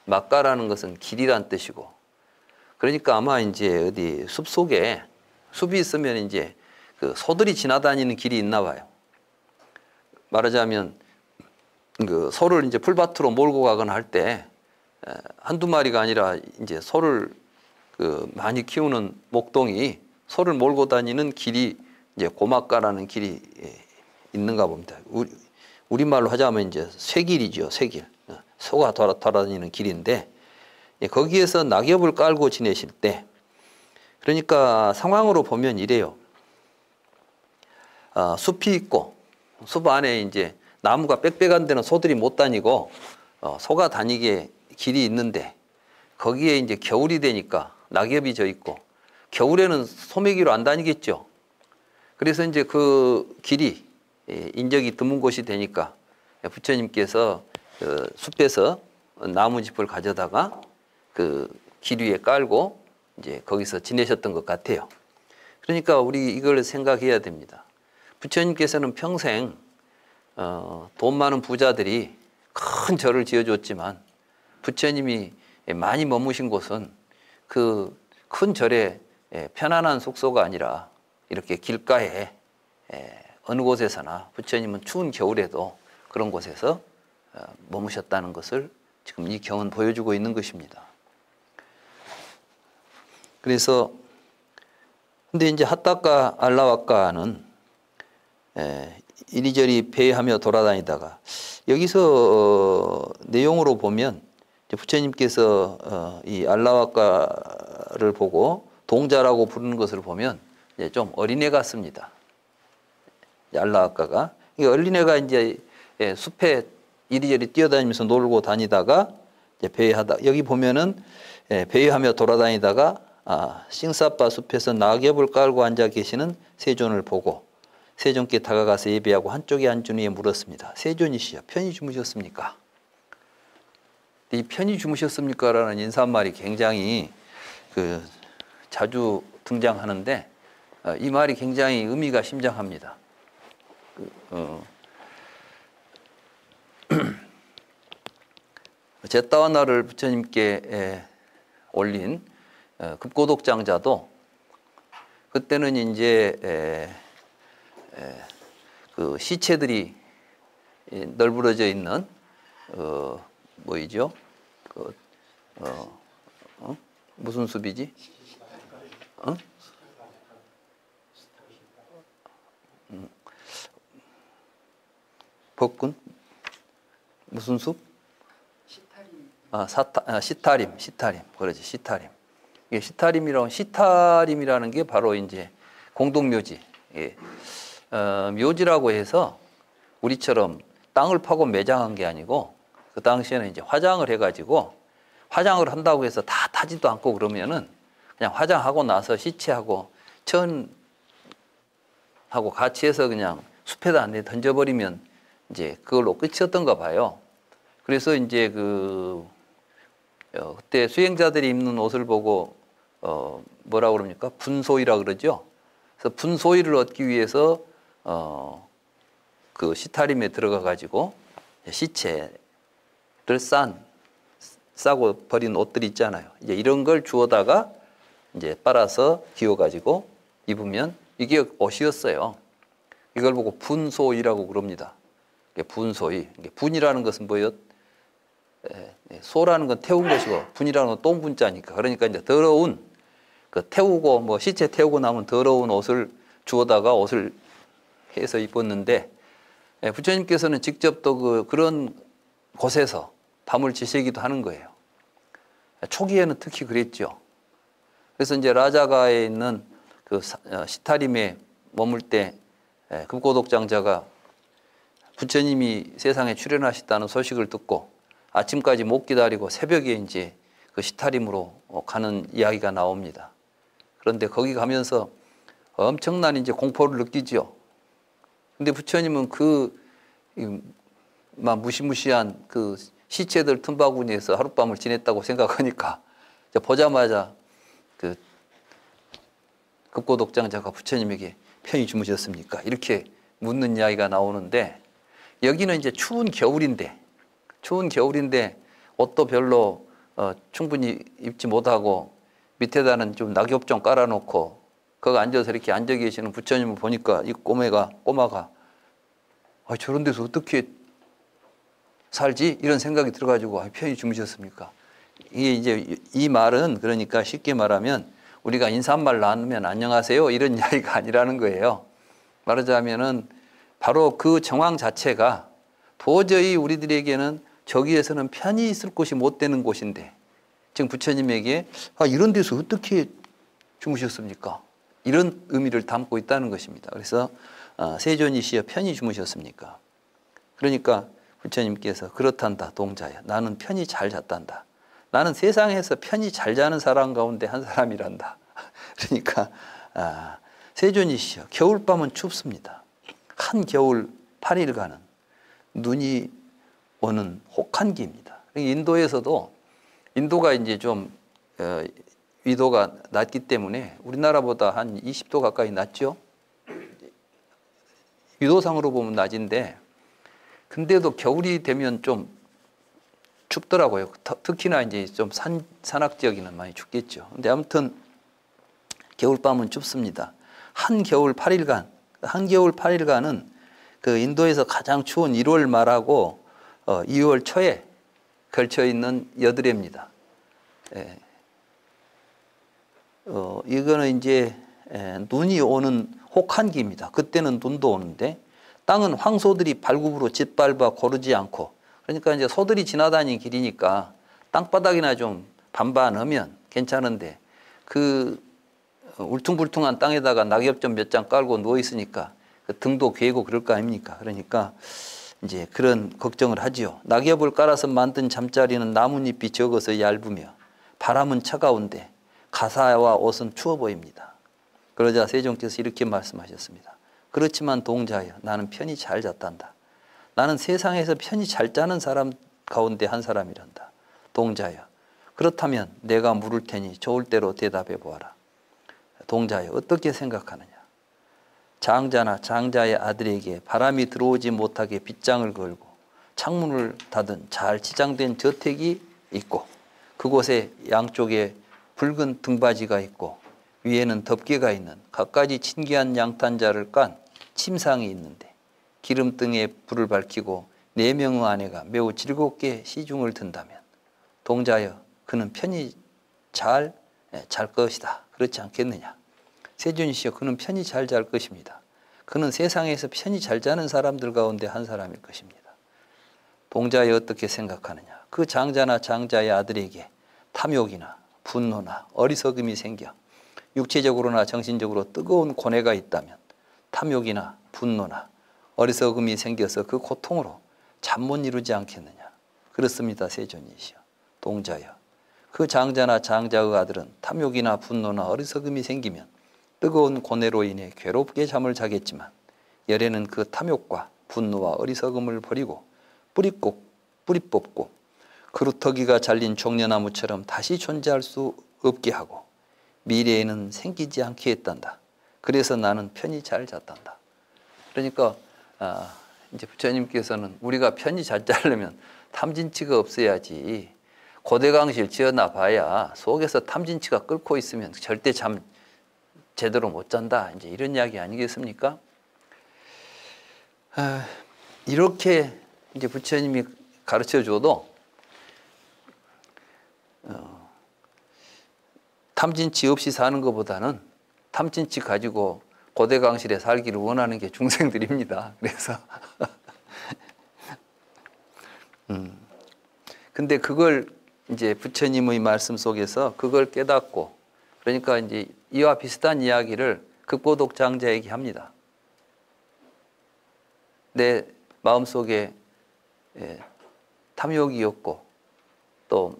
막가라는 것은 길이란 뜻이고, 그러니까 아마 이제 어디 숲 속에 숲이 있으면 이제 그 소들이 지나다니는 길이 있나 봐요. 말하자면 그 소를 이제 풀밭으로 몰고 가거나 할 때 한두 마리가 아니라 이제 소를 그 많이 키우는 목동이 소를 몰고 다니는 길이 이제 고막가라는 길이 있는가 봅니다. 우리말로 하자면 이제 쇠길이죠, 쇠길. 소가 돌아다니는 길인데, 거기에서 낙엽을 깔고 지내실 때, 그러니까 상황으로 보면 이래요. 숲이 있고 숲 안에 이제 나무가 빽빽한 데는 소들이 못 다니고 소가 다니게 길이 있는데, 거기에 이제 겨울이 되니까 낙엽이 져 있고, 겨울에는 소매기로 안 다니겠죠. 그래서 이제 그 길이 인적이 드문 곳이 되니까 부처님께서 그 숲에서 나무짚을 가져다가 그 길 위에 깔고 이제 거기서 지내셨던 것 같아요. 그러니까 우리 이걸 생각해야 됩니다. 부처님께서는 평생 돈 많은 부자들이 큰 절을 지어줬지만 부처님이 많이 머무신 곳은 그 큰 절의 편안한 숙소가 아니라 이렇게 길가에 어느 곳에서나 부처님은 추운 겨울에도 그런 곳에서 머무셨다는 것을 지금 이 경은 보여주고 있는 것입니다. 그래서 근데 이제 핫다카 알라와카는 이리저리 배회하며 돌아다니다가 여기서 내용으로 보면 부처님께서 이 알라와카를 보고 동자라고 부르는 것을 보면 이제 좀 어린애 같습니다. 알라와카가 어린애가 이제 숲에 이리저리 뛰어다니면서 놀고 다니다가 이제 배회하다 여기 보면은 배회하며 돌아다니다가 싱사파 숲에서 낙엽을 깔고 앉아 계시는 세존을 보고 세존께 다가가서 예배하고 한쪽에 앉은 후에 물었습니다. 세존이시여 편히 주무셨습니까? 이 편히 주무셨습니까? 라는 인사말이 굉장히 자주 등장하는데 이 말이 굉장히 의미가 심장합니다. 제따와나를 부처님께 올린 급고독장자도 그때는 이제 그 시체들이 널브러져 있는 뭐이죠? 무슨 숲이지? 법군? 무슨 숲? 시타림. 그러지, 시타림. 이게 시타림이라는 게 바로 이제 공동묘지. 예. 묘지라고 해서 우리처럼 땅을 파고 매장한 게 아니고 그 당시에는 이제 화장을 해가지고 화장을 한다고 해서 다 타지도 않고 그러면은 그냥 화장하고 나서 시체하고 천하고 같이 해서 그냥 숲에다 던져버리면 이제 그걸로 끝이었던가 봐요. 그래서 이제 그때 수행자들이 입는 옷을 보고 뭐라고 그럽니까? 분소이라 그러죠. 그래서 분소이를 얻기 위해서 그 시타림에 들어가 가지고 시체를 싸고 버린 옷들 있잖아요. 이제 이런 걸 주워다가 이제 빨아서 기워 가지고 입으면 이게 옷이었어요. 이걸 보고 분소이라고 그럽니다. 분소이. 분이라는 것은 뭐예요? 소라는 건 태운 것이고 분이라는 건 똥분자니까. 그러니까 이제 더러운 태우고 뭐 시체 태우고 나면 더러운 옷을 주워다가 옷을 해서 입었는데 부처님께서는 직접 또 그런 곳에서 밤을 지새기도 하는 거예요. 초기에는 특히 그랬죠. 그래서 이제 라자가에 있는 그 시타림에 머물 때 급고독장자가 부처님이 세상에 출현하셨다는 소식을 듣고 아침까지 못 기다리고 새벽에 이제 그 시타림으로 가는 이야기가 나옵니다. 그런데 거기 가면서 엄청난 이제 공포를 느끼죠. 근데 부처님은 무시무시한 그 시체들 틈바구니에서 하룻밤을 지냈다고 생각하니까 보자마자 그 급고독장자가 부처님에게 편히 주무셨습니까? 이렇게 묻는 이야기가 나오는데 여기는 이제 추운 겨울인데 옷도 별로 충분히 입지 못하고 밑에다는 좀 낙엽 좀 깔아놓고 거기 앉아서 이렇게 앉아 계시는 부처님을 보니까 이 꼬마가 저런 데서 어떻게 살지? 이런 생각이 들어가지고 편히 주무셨습니까? 이게 이제 이 말은 그러니까 쉽게 말하면 우리가 인사말 나누면 안녕하세요 이런 이야기가 아니라는 거예요. 말하자면은 바로 그 정황 자체가 도저히 우리들에게는 저기에서는 편히 있을 곳이 못 되는 곳인데 지금 부처님에게 이런 데서 어떻게 주무셨습니까? 이런 의미를 담고 있다는 것입니다. 그래서 세존이시여 편히 주무셨습니까? 그러니까 부처님께서 그렇단다 동자야. 나는 편히 잘 잤단다. 나는 세상에서 편히 잘 자는 사람 가운데 한 사람이란다. 그러니까 세존이시여 겨울밤은 춥습니다. 한겨울 8일간은 눈이 오는 혹한기입니다. 인도가 이제 좀 위도가 낮기 때문에 우리나라보다 한 20도 가까이 낮죠. 위도상으로 보면 낮은데 근데도 겨울이 되면 좀 춥더라고요. 특히나 이제 좀 산악 지역에는 많이 춥겠죠. 근데 아무튼 겨울밤은 춥습니다. 한겨울 8일간, 한겨울 8일간은 그 인도에서 가장 추운 1월 말하고 2월 초에 걸쳐 있는 여드레입니다. 예. 이거는 이제 눈이 오는 혹한기입니다. 그때는 눈도 오는데 땅은 황소들이 발굽으로 짓밟아 고르지 않고, 그러니까 이제 소들이 지나다니는 길이니까 땅바닥이나 좀 반반하면 괜찮은데 그 울퉁불퉁한 땅에다가 낙엽 좀 몇 장 깔고 누워 있으니까 그 등도 괴고 그럴 거 아닙니까? 그러니까 이제 그런 걱정을 하지요. 낙엽을 깔아서 만든 잠자리는 나뭇잎이 적어서 얇으며 바람은 차가운데 가사와 옷은 추워 보입니다. 그러자 세종께서 이렇게 말씀하셨습니다. 그렇지만 동자여, 나는 편히 잘 잤단다. 나는 세상에서 편히 잘 자는 사람 가운데 한 사람이란다. 동자여, 그렇다면 내가 물을 테니 좋을 대로 대답해 보아라. 동자여, 어떻게 생각하느냐? 장자나 장자의 아들에게 바람이 들어오지 못하게 빗장을 걸고 창문을 닫은 잘 치장된 저택이 있고 그곳에 양쪽에 붉은 등받이가 있고 위에는 덮개가 있는 갖가지 진귀한 양탄자를 깐 침상이 있는데 기름등에 불을 밝히고 4명의 아내가 매우 즐겁게 시중을 든다면 동자여, 그는 편히 잘 것이다. 그렇지 않겠느냐? 세존이시여, 그는 편히 잘 잘 것입니다. 그는 세상에서 편히 잘 자는 사람들 가운데 한 사람일 것입니다. 동자여, 어떻게 생각하느냐? 그 장자나 장자의 아들에게 탐욕이나 분노나 어리석음이 생겨 육체적으로나 정신적으로 뜨거운 고뇌가 있다면 탐욕이나 분노나 어리석음이 생겨서 그 고통으로 잠 못 이루지 않겠느냐? 그렇습니다, 세존이시여. 동자여, 그 장자나 장자의 아들은 탐욕이나 분노나 어리석음이 생기면 뜨거운 고뇌로 인해 괴롭게 잠을 자겠지만 열에는 그 탐욕과 분노와 어리석음을 버리고 뿌리 뽑고 그루터기가 잘린 종려나무처럼 다시 존재할 수 없게 하고 미래에는 생기지 않게 했단다. 그래서 나는 편히 잘 잤단다. 그러니까 이제 부처님께서는 우리가 편히 잘 자려면 탐진치가 없어야지, 고대강실 지어놔 봐야 속에서 탐진치가 끓고 있으면 절대 잠 제대로 못 잔다. 이제 이런 이야기 아니겠습니까? 이렇게 이제 부처님이 가르쳐 줘도 탐진치 없이 사는 것보다는 탐진치 가지고 고대강실에 살기를 원하는 게 중생들입니다. 그래서 근데 그걸 이제 부처님의 말씀 속에서 그걸 깨닫고, 그러니까 이제 이와 비슷한 이야기를 극보독 장자에게 합니다. 내 마음속에 탐욕이 없고 또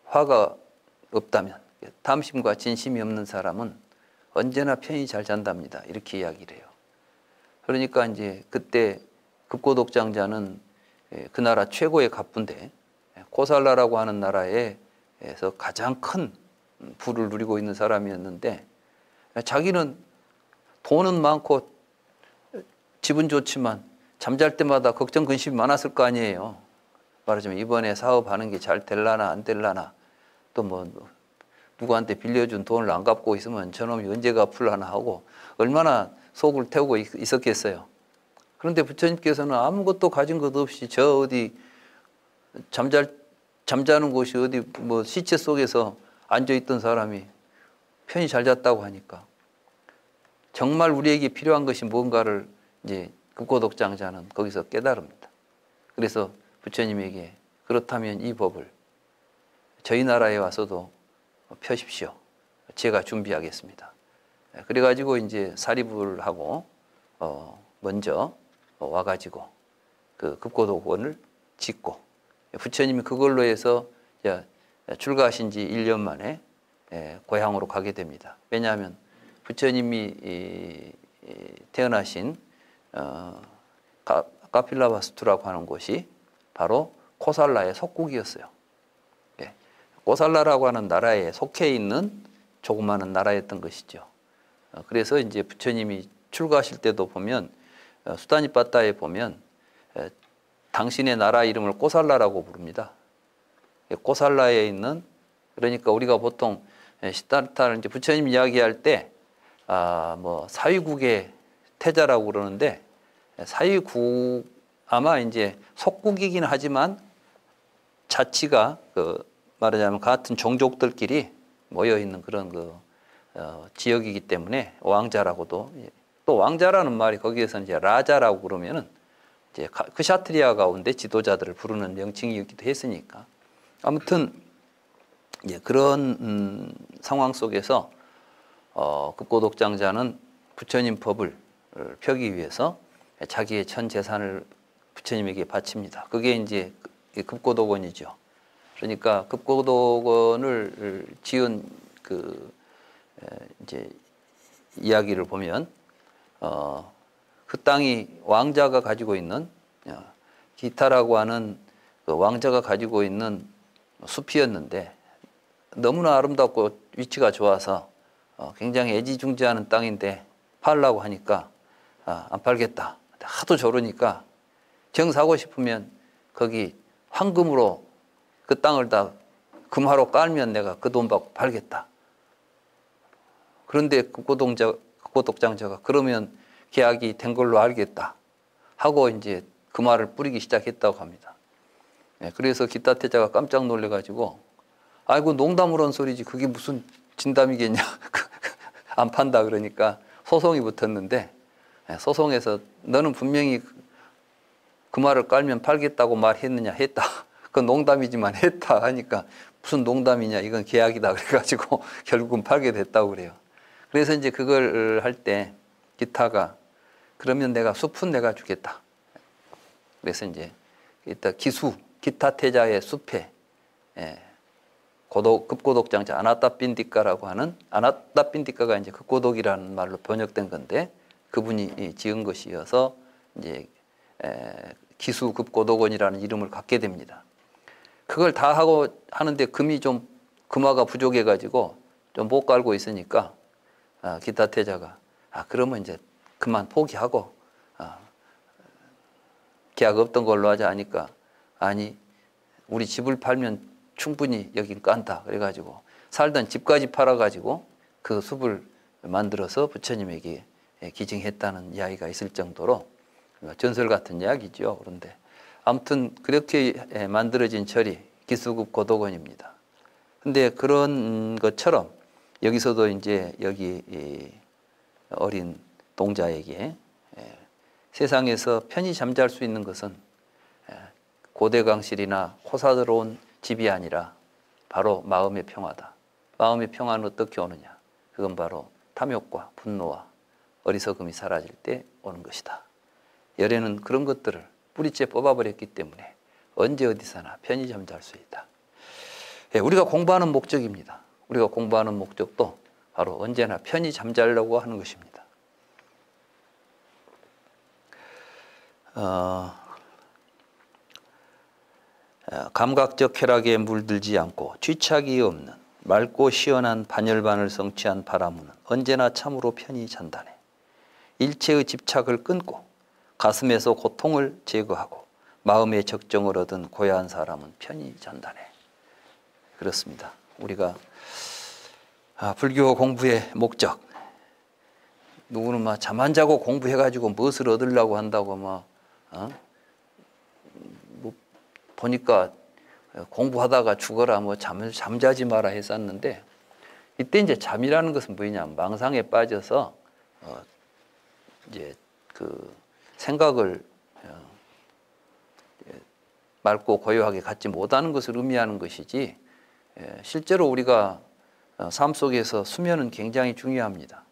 화가 없다면, 탐심과 진심이 없는 사람은 언제나 편히 잘 잔답니다. 이렇게 이야기를 해요. 그러니까 이제 그때 극보독 장자는 그 나라 최고의 갑부인데 코살라라고 하는 나라에서 가장 큰 부를 누리고 있는 사람이었는데 자기는 돈은 많고 집은 좋지만 잠잘 때마다 걱정 근심이 많았을 거 아니에요. 말하자면 이번에 사업하는 게 잘 될라나 안 될라나, 또 뭐 누구한테 빌려준 돈을 안 갚고 있으면 저놈이 언제 갚을라나 하고 얼마나 속을 태우고 있었겠어요. 그런데 부처님께서는 아무것도 가진 것 없이 저 어디 잠자는 곳이 어디 뭐 시체 속에서 앉아있던 사람이 편히 잘 잤다고 하니까 정말 우리에게 필요한 것이 뭔가를 이제 극보독 장자는 거기서 깨달습니다. 그래서 부처님에게 그렇다면 이 법을 저희 나라에 와서도 펴십시오. 제가 준비하겠습니다. 그래가지고 이제 사리부를 하고 먼저 와가지고 그 극보독원을 짓고 부처님이 그걸로 해서 출가하신 지 1년 만에 고향으로 가게 됩니다. 왜냐하면 부처님이 태어나신 카필라바스투라고 하는 곳이 바로 코살라의 속국이었어요. 코살라라고 하는 나라에 속해 있는 조그마한 나라였던 것이죠. 그래서 이제 부처님이 출가하실 때도 보면 수다니빠따에 보면 당신의 나라 이름을 코살라라고 부릅니다. 코살라에 있는, 그러니까 우리가 보통 시다르타를 이제 부처님 이야기할 때, 뭐 사위국의 태자라고 그러는데, 사위국 아마 이제 속국이긴 하지만 자치가 말하자면 같은 종족들끼리 모여 있는 그런 지역이기 때문에 왕자라고도, 또 왕자라는 말이 거기에서 이제 라자라고 그러면은 이제 크샤트리아 가운데 지도자들을 부르는 명칭이기도 했으니까, 아무튼 예, 그런 상황 속에서 급고독장자는 부처님 법을 펴기 위해서 자기의 전 재산을 부처님에게 바칩니다. 그게 이제 급고독원이죠. 그러니까 급고독원을 지은 이제 이야기를 보면 그 땅이 왕자가 가지고 있는 기타라고 하는 그 왕자가 가지고 있는 숲이었는데 너무나 아름답고 위치가 좋아서 굉장히 애지중지하는 땅인데 팔라고 하니까 안 팔겠다. 하도 저러니까 정 사고 싶으면 거기 황금으로 그 땅을 다 금화로 깔면 내가 그 돈 받고 팔겠다. 그런데 급고독장자가 그러면 계약이 된 걸로 알겠다 하고 이제 금화를 뿌리기 시작했다고 합니다. 그래서 기타태자가 깜짝 놀래가지고, 아이고 농담으로 한 소리지 그게 무슨 진담이겠냐. 안 판다 그러니까 소송이 붙었는데, 소송에서 너는 분명히 금화를 깔면 팔겠다고 말했느냐 했다. 그건 농담이지만 했다 하니까 무슨 농담이냐 이건 계약이다 그래가지고 결국은 팔게 됐다고 그래요. 그래서 이제 그걸 할 때 기타가 그러면 내가 숲은 내가 주겠다. 그래서 이제 기타 태자의 숲에 급고독장자 아나따빈디카라고 하는, 아나따빈디카가 이제 급고독이라는 말로 번역된 건데 그분이 지은 것이어서 이제 기수급고독원이라는 이름을 갖게 됩니다. 그걸 다 하고 하는데 금화가 부족해가지고 좀 못 깔고 있으니까 기타 태자가 그러면 이제 그만 포기하고 계약 없던 걸로 하자 하니까, 아니 우리 집을 팔면 충분히 여긴 깐다 그래가지고 살던 집까지 팔아가지고 그 숲을 만들어서 부처님에게 기증했다는 이야기가 있을 정도로 전설 같은 이야기죠. 그런데 아무튼 그렇게 만들어진 절이 기수급고독원입니다. 근데 그런 것처럼 여기서도 이제 여기 어린 동자에게 세상에서 편히 잠잘 수 있는 것은 고대강실이나 호사스러운 집이 아니라 바로 마음의 평화다. 마음의 평화는 어떻게 오느냐? 그건 바로 탐욕과 분노와 어리석음이 사라질 때 오는 것이다. 열애는 그런 것들을 뿌리째 뽑아버렸기 때문에 언제 어디서나 편히 잠잘 수 있다. 우리가 공부하는 목적입니다. 우리가 공부하는 목적도 바로 언제나 편히 잠자려고 하는 것입니다. 감각적 쾌락에 물들지 않고 쥐착이 없는 맑고 시원한 반열반을 성취한 바라무는 언제나 참으로 편히 잔다네. 일체의 집착을 끊고 가슴에서 고통을 제거하고 마음의 적정을 얻은 고야한 사람은 편히 잔다네. 그렇습니다. 우리가 불교 공부의 목적, 누구는 막 잠 안 자고 공부해가지고 무엇을 얻으려고 한다고 뭐 보니까 공부하다가 죽어라 뭐 잠자지 마라 했었는데, 이때 이제 잠이라는 것은 뭐냐, 망상에 빠져서 이제 그 생각을 맑고 고요하게 갖지 못하는 것을 의미하는 것이지, 실제로 우리가 삶 속에서 수면은 굉장히 중요합니다.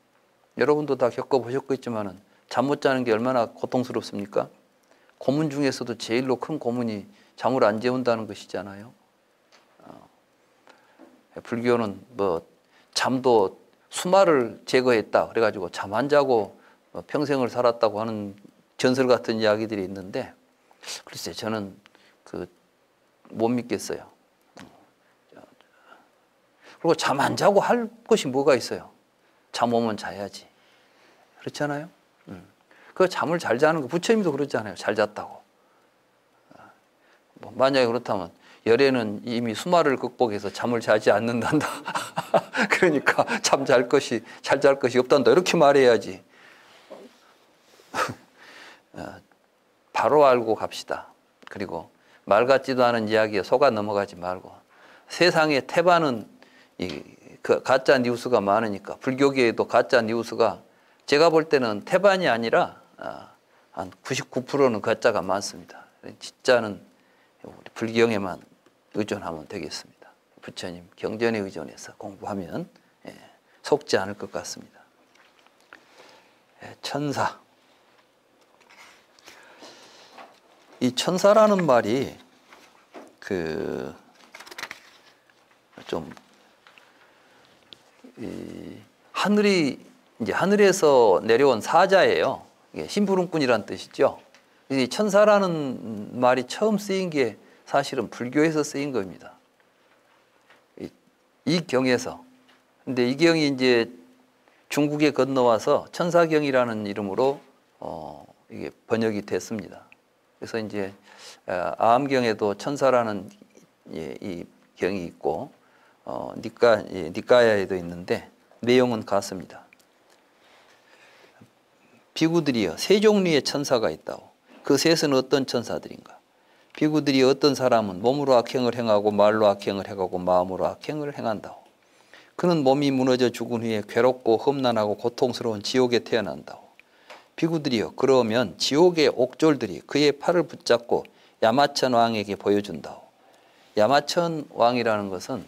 여러분도 다 겪어보셨겠지만은 잠 못 자는 게 얼마나 고통스럽습니까? 고문 중에서도 제일로 큰 고문이 잠을 안 재운다는 것이잖아요. 불교는 뭐 잠도 수마를 제거했다 그래가지고 잠 안 자고 평생을 살았다고 하는 전설 같은 이야기들이 있는데, 글쎄 저는 못 믿겠어요. 그리고 잠 안 자고 할 것이 뭐가 있어요? 잠 오면 자야지. 그렇잖아요. 그 잠을 잘 자는 거 부처님도 그러잖아요. 잘 잤다고. 만약에 그렇다면 열에는 이미 수마를 극복해서 잠을 자지 않는단다. 그러니까 잘 잘 것이 없단다. 이렇게 말해야지. 바로 알고 갑시다. 그리고 말 같지도 않은 이야기에 속아 넘어가지 말고, 세상에 태반은 그 가짜 뉴스가 많으니까, 불교계에도 가짜 뉴스가 제가 볼 때는 태반이 아니라 한 99%는 가짜가 많습니다. 진짜는 우리 불경에만 의존하면 되겠습니다. 부처님 경전에 의존해서 공부하면 속지 않을 것 같습니다. 천사. 이 천사라는 말이 하늘에서 내려온 사자예요. 심부름꾼이란 뜻이죠. 이 천사라는 말이 처음 쓰인 게 사실은 불교에서 쓰인 겁니다. 이 경에서. 근데 이 경이 이제 중국에 건너와서 천사경이라는 이름으로 이게 번역이 됐습니다. 그래서 이제 아함경에도 천사라는 이 경이 있고 니까야에도 있는데 내용은 같습니다. 비구들이여, 세 종류의 천사가 있다오. 그 셋은 어떤 천사들인가? 비구들이 어떤 사람은 몸으로 악행을 행하고 말로 악행을 행하고 마음으로 악행을 행한다오. 그는 몸이 무너져 죽은 후에 괴롭고 험난하고 고통스러운 지옥에 태어난다오. 비구들이여, 그러면 지옥의 옥졸들이 그의 팔을 붙잡고 야마천 왕에게 보여준다오. 야마천 왕이라는 것은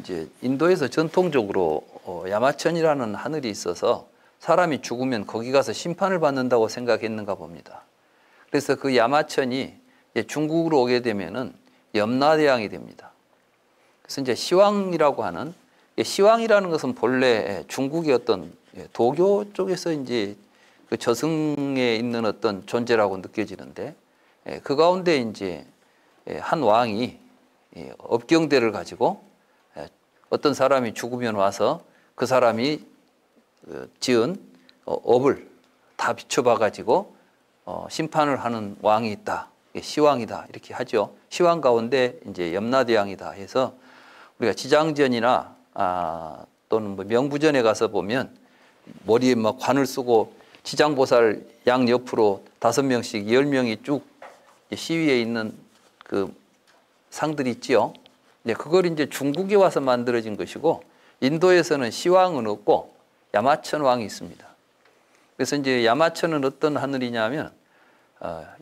이제 인도에서 전통적으로 야마천이라는 하늘이 있어서 사람이 죽으면 거기 가서 심판을 받는다고 생각했는가 봅니다. 그래서 그 야마천이 중국으로 오게 되면은 염라대왕이 됩니다. 그래서 이제 시왕이라고 하는, 시왕이라는 것은 본래 중국의 어떤 도교 쪽에서 이제 그 저승에 있는 어떤 존재라고 느껴지는데, 그 가운데 이제 한 왕이 업경대를 가지고 어떤 사람이 죽으면 와서 그 사람이 지은 업을 다 비춰봐 가지고 심판을 하는 왕이 있다. 시왕이다. 이렇게 하죠. 시왕 가운데 이제 염라대왕이다 해서 우리가 지장전이나 또는 뭐 명부전에 가서 보면 머리에 막 관을 쓰고 지장보살 양 옆으로 5명씩 10명이 쭉 시위에 있는 그 상들이 있지요. 그걸 이제 중국에 와서 만들어진 것이고, 인도에서는 시왕은 없고 야마천 왕이 있습니다. 그래서 이제 야마천은 어떤 하늘이냐면,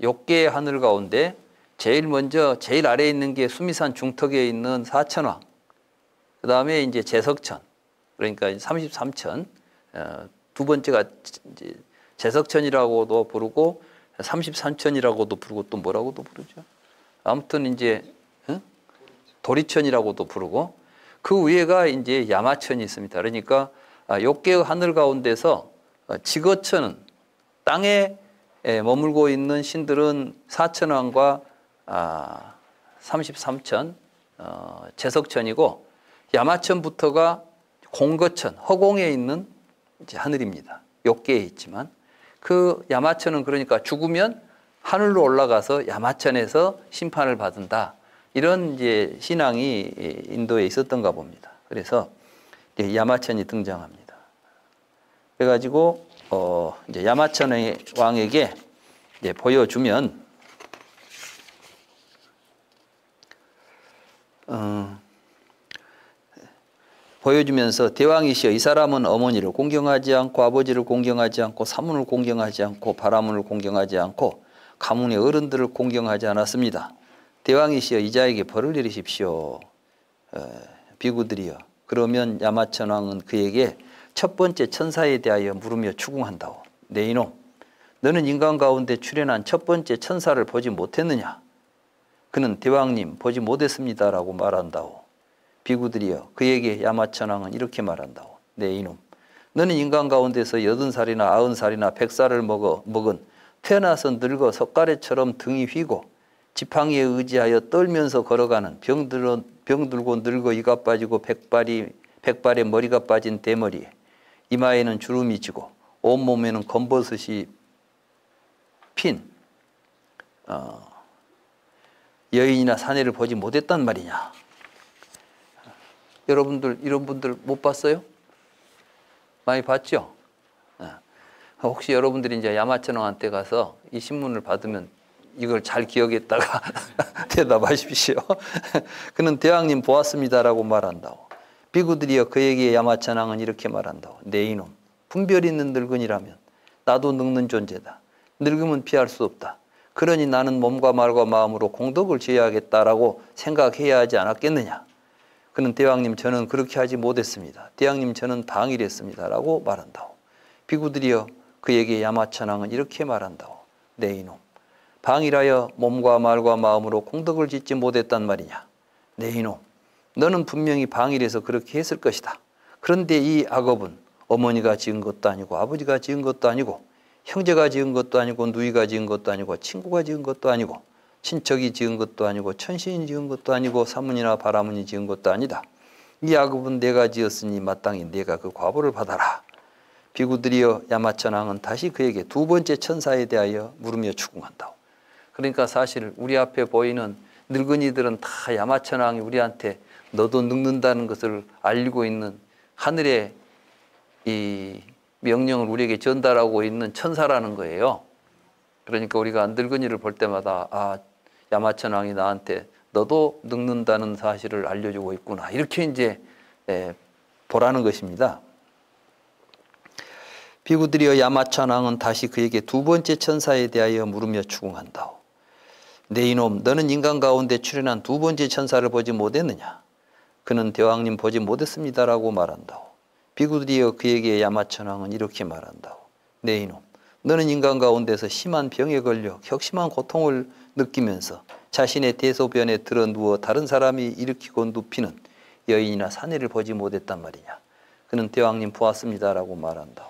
욕계의 하늘 가운데 제일 먼저 제일 아래에 있는 게 수미산 중턱에 있는 사천왕, 그 다음에 이제 제석천, 그러니까 33천, 두 번째가 이제 제석천이라고도 부르고 33천이라고도 부르고 또 뭐라고도 부르죠. 아무튼 이제 도리천이라고도 부르고, 그 위에가 이제 야마천이 있습니다. 그러니까 욕계의 하늘 가운데서 지거천은 땅에 머물고 있는 신들은 사천왕과 33천, 제석천이고, 야마천부터가 공거천, 허공에 있는 이제 하늘입니다. 욕계에 있지만 그 야마천은 그러니까 죽으면 하늘로 올라가서 야마천에서 심판을 받는다. 이런 이제 신앙이 인도에 있었던가 봅니다. 그래서 야마천이 등장합니다. 그래가지고 이제 야마천 왕에게 이제 보여주면 보여주면서 대왕이시여, 이 사람은 어머니를 공경하지 않고 아버지를 공경하지 않고 사문을 공경하지 않고 바라문을 공경하지 않고 가문의 어른들을 공경하지 않았습니다. 대왕이시여, 이 자에게 벌을 내리십시오. 비구들이여, 그러면 야마천 왕은 그에게 첫 번째 천사에 대하여 물으며 추궁한다오. 내 이놈, 너는 인간 가운데 출현한 첫 번째 천사를 보지 못했느냐? 그는 대왕님 보지 못했습니다라고 말한다오. 비구들이여, 그에게 야마천 왕은 이렇게 말한다오. 내 이놈, 너는 인간 가운데서 80살이나 90살이나 100살을 먹은 태어나서 늙어 석가래처럼 등이 휘고 지팡이에 의지하여 떨면서 걸어가는 병들고 늙어 이가 빠지고 백발에 머리가 빠진 대머리에 이마에는 주름이 지고 온몸에는 검버섯이 핀 여인이나 사내를 보지 못했단 말이냐. 여러분들 이런 분들 못 봤어요? 많이 봤죠? 혹시 여러분들이 이제 야마천왕한테 가서 이 신문을 받으면 이걸 잘 기억했다가 대답하십시오. 그는 대왕님 보았습니다라고 말한다고. 비구들이여 그에게 야마천왕은 이렇게 말한다고. 내 이놈 분별 있는 늙은이라면 나도 늙는 존재다. 늙으면 피할 수 없다. 그러니 나는 몸과 말과 마음으로 공덕을 지어야겠다라고 생각해야 하지 않았겠느냐. 그는 대왕님 저는 그렇게 하지 못했습니다. 대왕님 저는 방일했습니다라고 말한다고. 비구들이여 그에게 야마천왕은 이렇게 말한다고. 내 이놈 방일하여 몸과 말과 마음으로 공덕을 짓지 못했단 말이냐. 내 이놈 너는 분명히 방일해서 그렇게 했을 것이다. 그런데 이 악업은 어머니가 지은 것도 아니고 아버지가 지은 것도 아니고 형제가 지은 것도 아니고 누이가 지은 것도 아니고 친구가 지은 것도 아니고 친척이 지은 것도 아니고 천신이 지은 것도 아니고 사문이나 바라문이 지은 것도 아니다. 이 악업은 내가 지었으니 마땅히 내가 그 과보를 받아라. 비구들이여 야마천왕은 다시 그에게 두 번째 천사에 대하여 물으며 추궁한다. 그러니까 사실 우리 앞에 보이는 늙은이들은 다 야마천왕이 우리한테 너도 늙는다는 것을 알고 있는 하늘의 이 명령을 우리에게 전달하고 있는 천사라는 거예요. 그러니까 우리가 늙은이를 볼 때마다 아 야마천왕이 나한테 너도 늙는다는 사실을 알려주고 있구나 이렇게 이제 보라는 것입니다. 비구들이여 야마천왕은 다시 그에게 두 번째 천사에 대하여 물으며 추궁한다. 내 이놈 너는 인간 가운데 출현한 두 번째 천사를 보지 못했느냐. 그는 대왕님 보지 못했습니다라고 말한다. 비구들이여 그에게 야마천왕은 이렇게 말한다. 내 이놈 너는 인간 가운데서 심한 병에 걸려 격심한 고통을 느끼면서 자신의 대소변에 들어 누워 다른 사람이 일으키고 눕히는 여인이나 사내를 보지 못했단 말이냐. 그는 대왕님 보았습니다라고 말한다.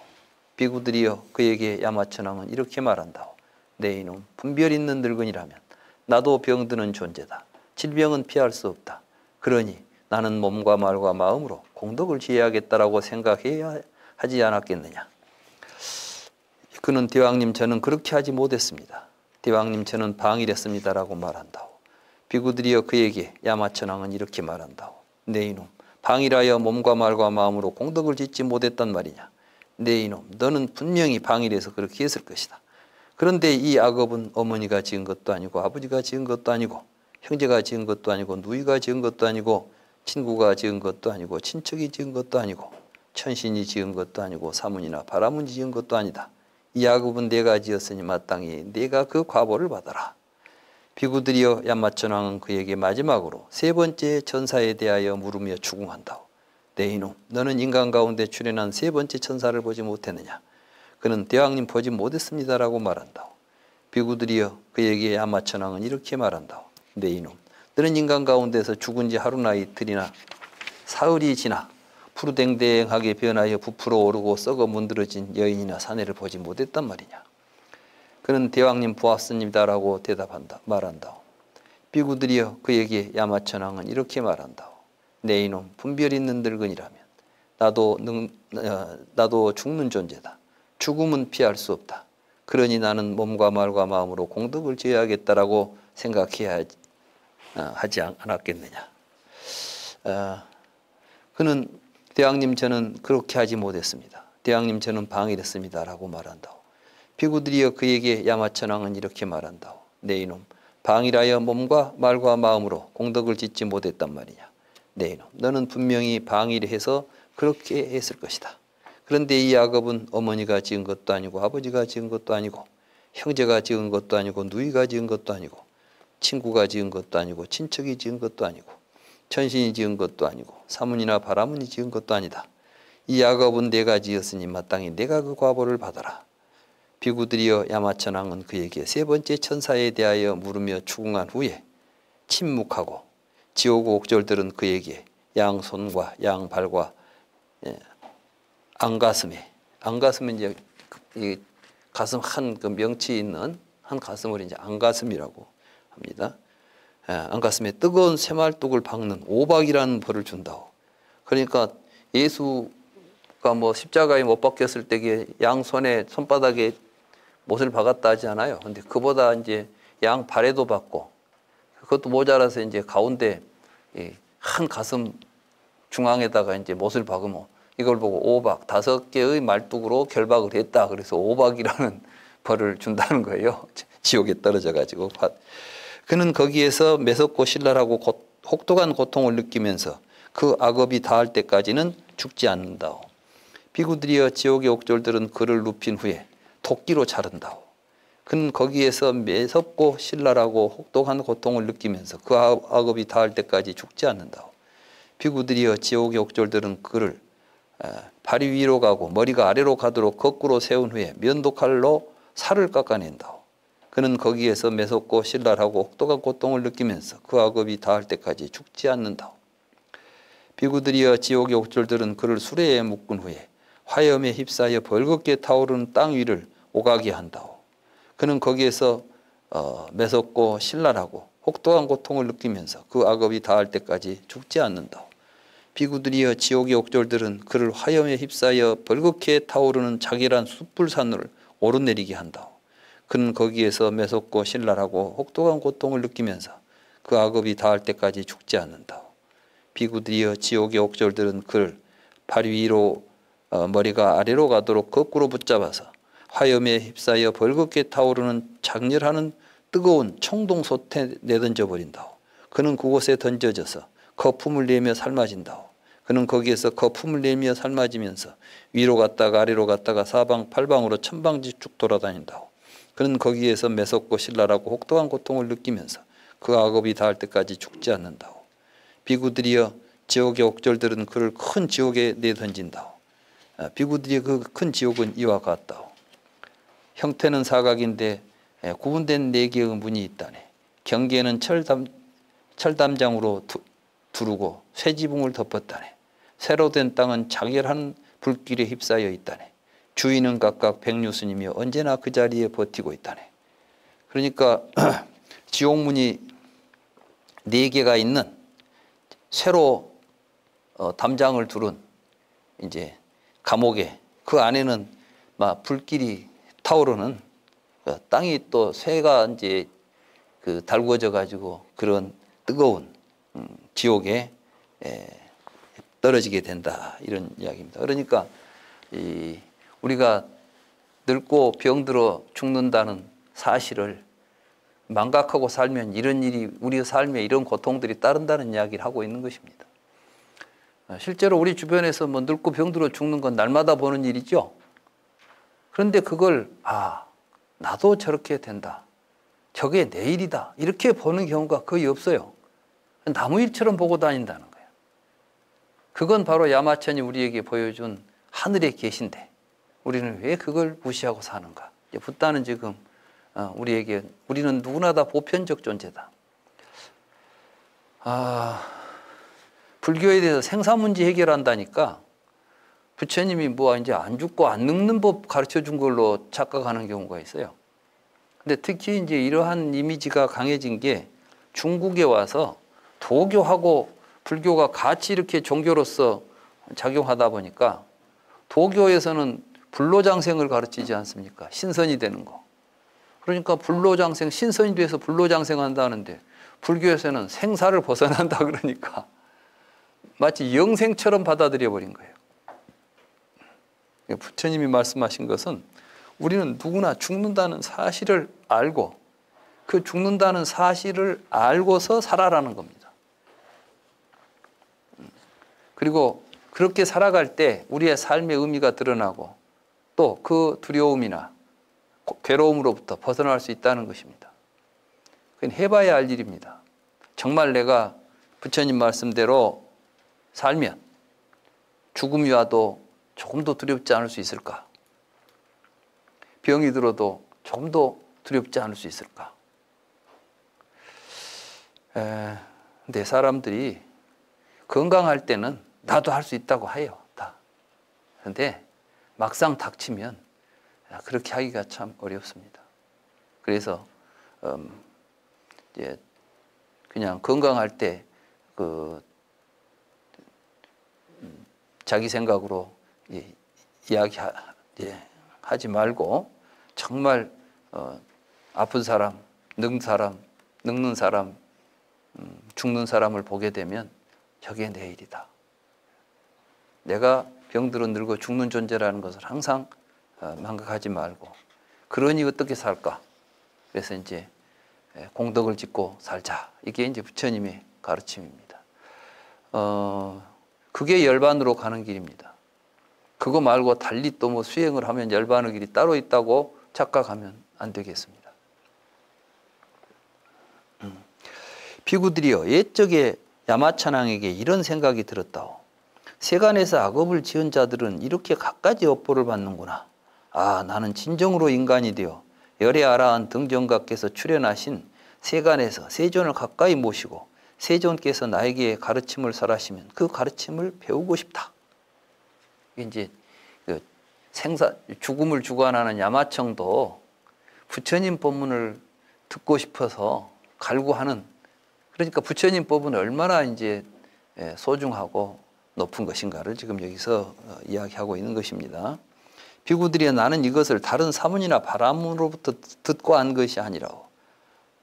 비구들이여 그에게 야마천왕은 이렇게 말한다. 내 이놈 분별 있는 늙은이라면 나도 병드는 존재다. 질병은 피할 수 없다. 그러니 나는 몸과 말과 마음으로 공덕을 지어야겠다라고 생각해야 하지 않았겠느냐. 그는 대왕님 저는 그렇게 하지 못했습니다. 대왕님 저는 방일했습니다라고 말한다. 비구들이여 그에게 야마천왕은 이렇게 말한다. 내 이놈 방일하여 몸과 말과 마음으로 공덕을 짓지 못했단 말이냐. 내 이놈 너는 분명히 방일해서 그렇게 했을 것이다. 그런데 이 악업은 어머니가 지은 것도 아니고 아버지가 지은 것도 아니고 형제가 지은 것도 아니고 누이가 지은 것도 아니고 친구가 지은 것도 아니고 친척이 지은 것도 아니고 천신이 지은 것도 아니고 사문이나 바라문이 지은 것도 아니다. 이 악업은 내가 지었으니 마땅히 내가 그 과보를 받아라. 비구들이여 야마천왕은 그에게 마지막으로 세 번째 천사에 대하여 물으며 추궁한다. 내 이놈 너는 인간 가운데 출현한 세 번째 천사를 보지 못했느냐. 그는 대왕님 보지 못했습니다라고 말한다. 비구들이여 그에게 야마천왕은 이렇게 말한다. 내 이놈 너는 인간 가운데서 죽은 지 하루나 이틀이나 사흘이 지나 푸르댕댕하게 변하여 부풀어 오르고 썩어 문드러진 여인이나 사내를 보지 못했단 말이냐. 그는 대왕님 보았습니다라고 말한다. 비구들이여 그에게 야마천왕은 이렇게 말한다. 내 이놈 분별 있는 늙은이라면 나도 죽는 존재다. 죽음은 피할 수 없다. 그러니 나는 몸과 말과 마음으로 공덕을 지어야겠다라고 생각해야 하지 않았겠느냐. 그는 대왕님 저는 그렇게 하지 못했습니다. 대왕님 저는 방일했습니다라고 말한다. 비구들이여 그에게 야마천왕은 이렇게 말한다. 내 이놈 방일하여 몸과 말과 마음으로 공덕을 짓지 못했단 말이냐. 내 이놈 너는 분명히 방일해서 그렇게 했을 것이다. 그런데 이 악업은 어머니가 지은 것도 아니고 아버지가 지은 것도 아니고 형제가 지은 것도 아니고 누이가 지은 것도 아니고 친구가 지은 것도 아니고 친척이 지은 것도 아니고 천신이 지은 것도 아니고 사문이나 바라문이 지은 것도 아니다. 이 악업은 내가 지었으니 마땅히 내가 그 과보를 받아라. 비구들이여 야마천왕은 그에게 세 번째 천사에 대하여 물으며 추궁한 후에 침묵하고 지옥 옥졸들은 그에게 양손과 양발과 안가슴에 이제 이 가슴 한 그 명치 있는 한 가슴을 이제 안가슴이라고 합니다. 안가슴에 뜨거운 쇠말뚝을 박는 오박이라는 벌을 준다고. 그러니까 예수가 뭐 십자가에 못 박혔을 때 양손에 손바닥에 못을 박았다 하지 않아요. 근데 그보다 이제 양발에도 박고 그것도 모자라서 이제 가운데 한 가슴 중앙에다가 이제 못을 박으면 이걸 보고 오박 5개의 말뚝으로 결박을 했다. 그래서 오박이라는 벌을 준다는 거예요. 지옥에 떨어져 가지고. 그는 거기에서 매섭고 신랄하고 혹독한 고통을 느끼면서 그 악업이 다할 때까지는 죽지 않는다오. 비구들이여 지옥의 옥졸들은 그를 눕힌 후에 도끼로 자른다오. 그는 거기에서 매섭고 신랄하고 혹독한 고통을 느끼면서 그 악업이 다할 때까지 죽지 않는다오. 비구들이여 지옥의 옥졸들은 그를 발이 위로 가고 머리가 아래로 가도록 거꾸로 세운 후에 면도칼로 살을 깎아낸다오. 그는 거기에서 매섭고 신랄하고 혹독한 고통을 느끼면서 그 악업이 다할 때까지 죽지 않는다오. 비구들이여 지옥의 옥졸들은 그를 수레에 묶은 후에 화염에 휩싸여 벌겋게 타오르는 땅 위를 오가게 한다오. 그는 거기에서 매섭고 신랄하고 혹독한 고통을 느끼면서 그 악업이 다할 때까지 죽지 않는다오. 비구들이여 지옥의 옥졸들은 그를 화염에 휩싸여 벌겋게 타오르는 자기란 숯불산을 오르내리게 한다오. 그는 거기에서 매섭고 신랄하고 혹독한 고통을 느끼면서 그 악업이 다할 때까지 죽지 않는다오. 비구들이여 지옥의 옥졸들은 그를 발 위로 머리가 아래로 가도록 거꾸로 붙잡아서 화염에 휩싸여 벌겋게 타오르는 장렬하는 뜨거운 청동솥에 내던져 버린다오. 그는 그곳에 던져져서 거품을 내며 삶아진다오. 그는 거기에서 거품을 내며 삶아지면서 위로 갔다가 아래로 갔다가 사방팔방으로 천방지축 돌아다닌다오. 그는 거기에서 매섭고 신랄하고 혹독한 고통을 느끼면서 그 악업이 닿을 때까지 죽지 않는다오. 비구들이여 지옥의 옥졸들은 그를 큰 지옥에 내던진다오. 비구들이 그 큰 지옥은 이와 같다오. 형태는 사각인데 구분된 4개의 문이 있다네. 경계는 철담장으로 두르고 쇠지붕을 덮었다네. 새로 된 땅은 장렬한 불길에 휩싸여 있다네. 주인은 각각 백류순이며 언제나 그 자리에 버티고 있다네. 그러니까 지옥문이 4개가 있는 새로 담장을 두른 이제 감옥에 그 안에는 막 불길이 타오르는 땅이 또 쇠가 이제 그 달구어져 가지고 그런 뜨거운 지옥에 떨어지게 된다 이런 이야기입니다. 그러니까 우리가 늙고 병들어 죽는다는 사실을 망각하고 살면 이런 일이 우리 삶에 이런 고통들이 따른다는 이야기를 하고 있는 것입니다. 실제로 우리 주변에서 뭐 늙고 병들어 죽는 건 날마다 보는 일이죠. 그런데 그걸 나도 저렇게 된다. 저게 내일이다. 이렇게 보는 경우가 거의 없어요. 나무일처럼 보고 다닌다는 거예요. 그건 바로 야마천이 우리에게 보여준 하늘에 계신데 우리는 왜 그걸 무시하고 사는가. 붓다는 지금 우리는 누구나 다 보편적 존재다. 불교에 대해서 생사문제 해결한다니까 부처님이 뭐 이제 안 죽고 안 늙는 법 가르쳐 준 걸로 착각하는 경우가 있어요. 근데 특히 이제 이러한 이미지가 강해진 게 중국에 와서 도교하고 불교가 같이 이렇게 종교로서 작용하다 보니까 도교에서는 불로장생을 가르치지 않습니까? 신선이 되는 거. 그러니까 불로장생, 신선이 돼서 불로장생한다는데 불교에서는 생사를 벗어난다 그러니까 마치 영생처럼 받아들여 버린 거예요. 부처님이 말씀하신 것은 우리는 누구나 죽는다는 사실을 알고 그 죽는다는 사실을 알고서 살아라는 겁니다. 그리고 그렇게 살아갈 때 우리의 삶의 의미가 드러나고 또 그 두려움이나 괴로움으로부터 벗어날 수 있다는 것입니다. 그건 해봐야 알 일입니다. 정말 내가 부처님 말씀대로 살면 죽음이 와도 조금 더 두렵지 않을 수 있을까? 병이 들어도 조금 더 두렵지 않을 수 있을까? 근데 사람들이 건강할 때는 나도 할 수 있다고 해요. 다. 그런데 막상 닥치면 그렇게 하기가 참 어렵습니다. 그래서 이제 그냥 건강할 때 자기 생각으로 이야기하지 말고 정말 아픈 사람, 늙는 사람 죽는 사람을 보게 되면 저게 내일이다. 내가 병들어 늙어 죽는 존재라는 것을 항상 망각하지 말고, 그러니 어떻게 살까? 그래서 이제 공덕을 짓고 살자. 이게 이제 부처님의 가르침입니다. 그게 열반으로 가는 길입니다. 그거 말고 달리 또 뭐 수행을 하면 열반의 길이 따로 있다고 착각하면 안 되겠습니다. 비구들이여, 옛적에 야마찬왕에게 이런 생각이 들었다오. 세간에서 악업을 지은 자들은 이렇게 갖가지 업보를 받는구나. 아, 나는 진정으로 인간이 되어 열의 아라한 등정각께서 출현하신 세간에서 세존을 가까이 모시고 세존께서 나에게 가르침을 설하시면 그 가르침을 배우고 싶다. 이제 그 죽음을 주관하는 야마청도 부처님 법문을 듣고 싶어서 갈구하는, 그러니까 부처님 법은 얼마나 이제 소중하고 높은 것인가를 지금 여기서 이야기하고 있는 것입니다. 비구들이여, 나는 이것을 다른 사문이나 바람으로부터 듣고 한 것이 아니라오.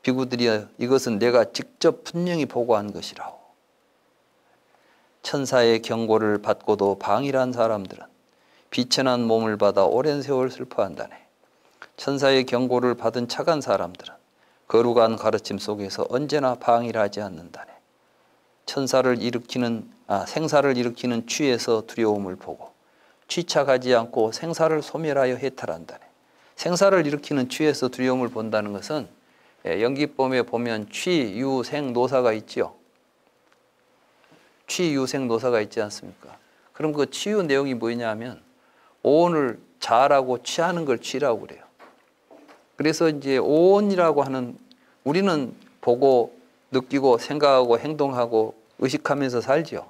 비구들이여, 이것은 내가 직접 분명히 보고한 것이라오. 천사의 경고를 받고도 방일한 사람들은 비천한 몸을 받아 오랜 세월 슬퍼한다네. 천사의 경고를 받은 착한 사람들은 거룩한 가르침 속에서 언제나 방일하지 않는다네. 생사를 일으키는 취에서 두려움을 보고 취착하지 않고 생사를 소멸하여 해탈한다네. 생사를 일으키는 취에서 두려움을 본다는 것은 연기법에 보면 취, 유, 생, 노사가 있지요. 취, 유, 생, 노사가 있지 않습니까? 그럼 그 취유 내용이 뭐냐면 오온을 자라고 취하는 걸 취라고 그래요. 그래서 이제 오온이라고 하는, 우리는 보고 느끼고 생각하고 행동하고 의식하면서 살죠.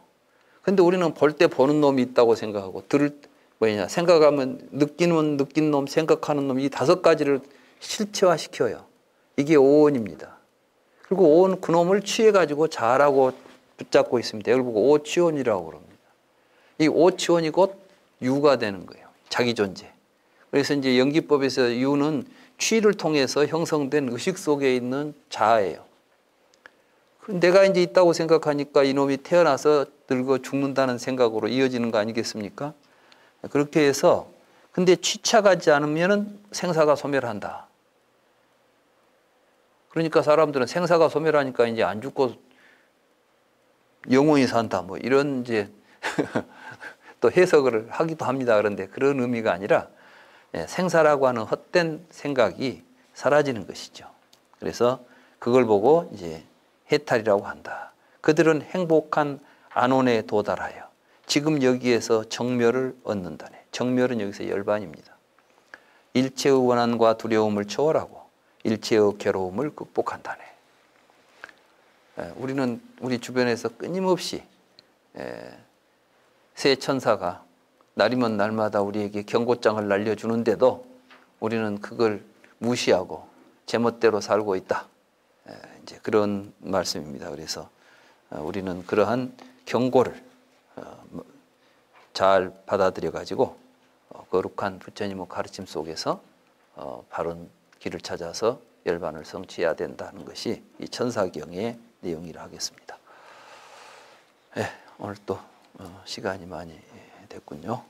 근데 우리는 볼 때 보는 놈이 있다고 생각하고, 생각하면 느끼는 놈, 생각하는 놈, 이 5가지를 실체화시켜요. 이게 오온입니다. 그리고 오온, 그놈을 취해가지고 자라고 붙잡고 있습니다. 이걸 보고 오취온이라고 그럽니다. 이 오취온이 곧 유가 되는 거예요. 자기 존재. 그래서 이제 연기법에서 유는 취를 통해서 형성된 의식 속에 있는 자아예요. 내가 이제 있다고 생각하니까 이놈이 태어나서 늙어 죽는다는 생각으로 이어지는 거 아니겠습니까? 그렇게 해서, 근데 취착하지 않으면 생사가 소멸한다. 그러니까 사람들은 생사가 소멸하니까 이제 안 죽고 영원히 산다, 뭐 이런 이제 또 해석을 하기도 합니다. 그런데 그런 의미가 아니라 생사라고 하는 헛된 생각이 사라지는 것이죠. 그래서 그걸 보고 이제 해탈이라고 한다. 그들은 행복한 안온에 도달하여 지금 여기에서 정멸을 얻는다네. 정멸은 여기서 열반입니다. 일체의 원한과 두려움을 초월하고 일체의 괴로움을 극복한다네. 우리는 우리 주변에서 끊임없이 새 천사가 날이면 날마다 우리에게 경고장을 날려주는데도 우리는 그걸 무시하고 제멋대로 살고 있다. 이제 그런 말씀입니다. 그래서 우리는 그러한 경고를 잘 받아들여 가지고 거룩한 부처님의 가르침 속에서 바른 길을 찾아서 열반을 성취해야 된다는 것이 이 천사경의 내용이라 하겠습니다. 오늘 또 시간이 많이 됐군요.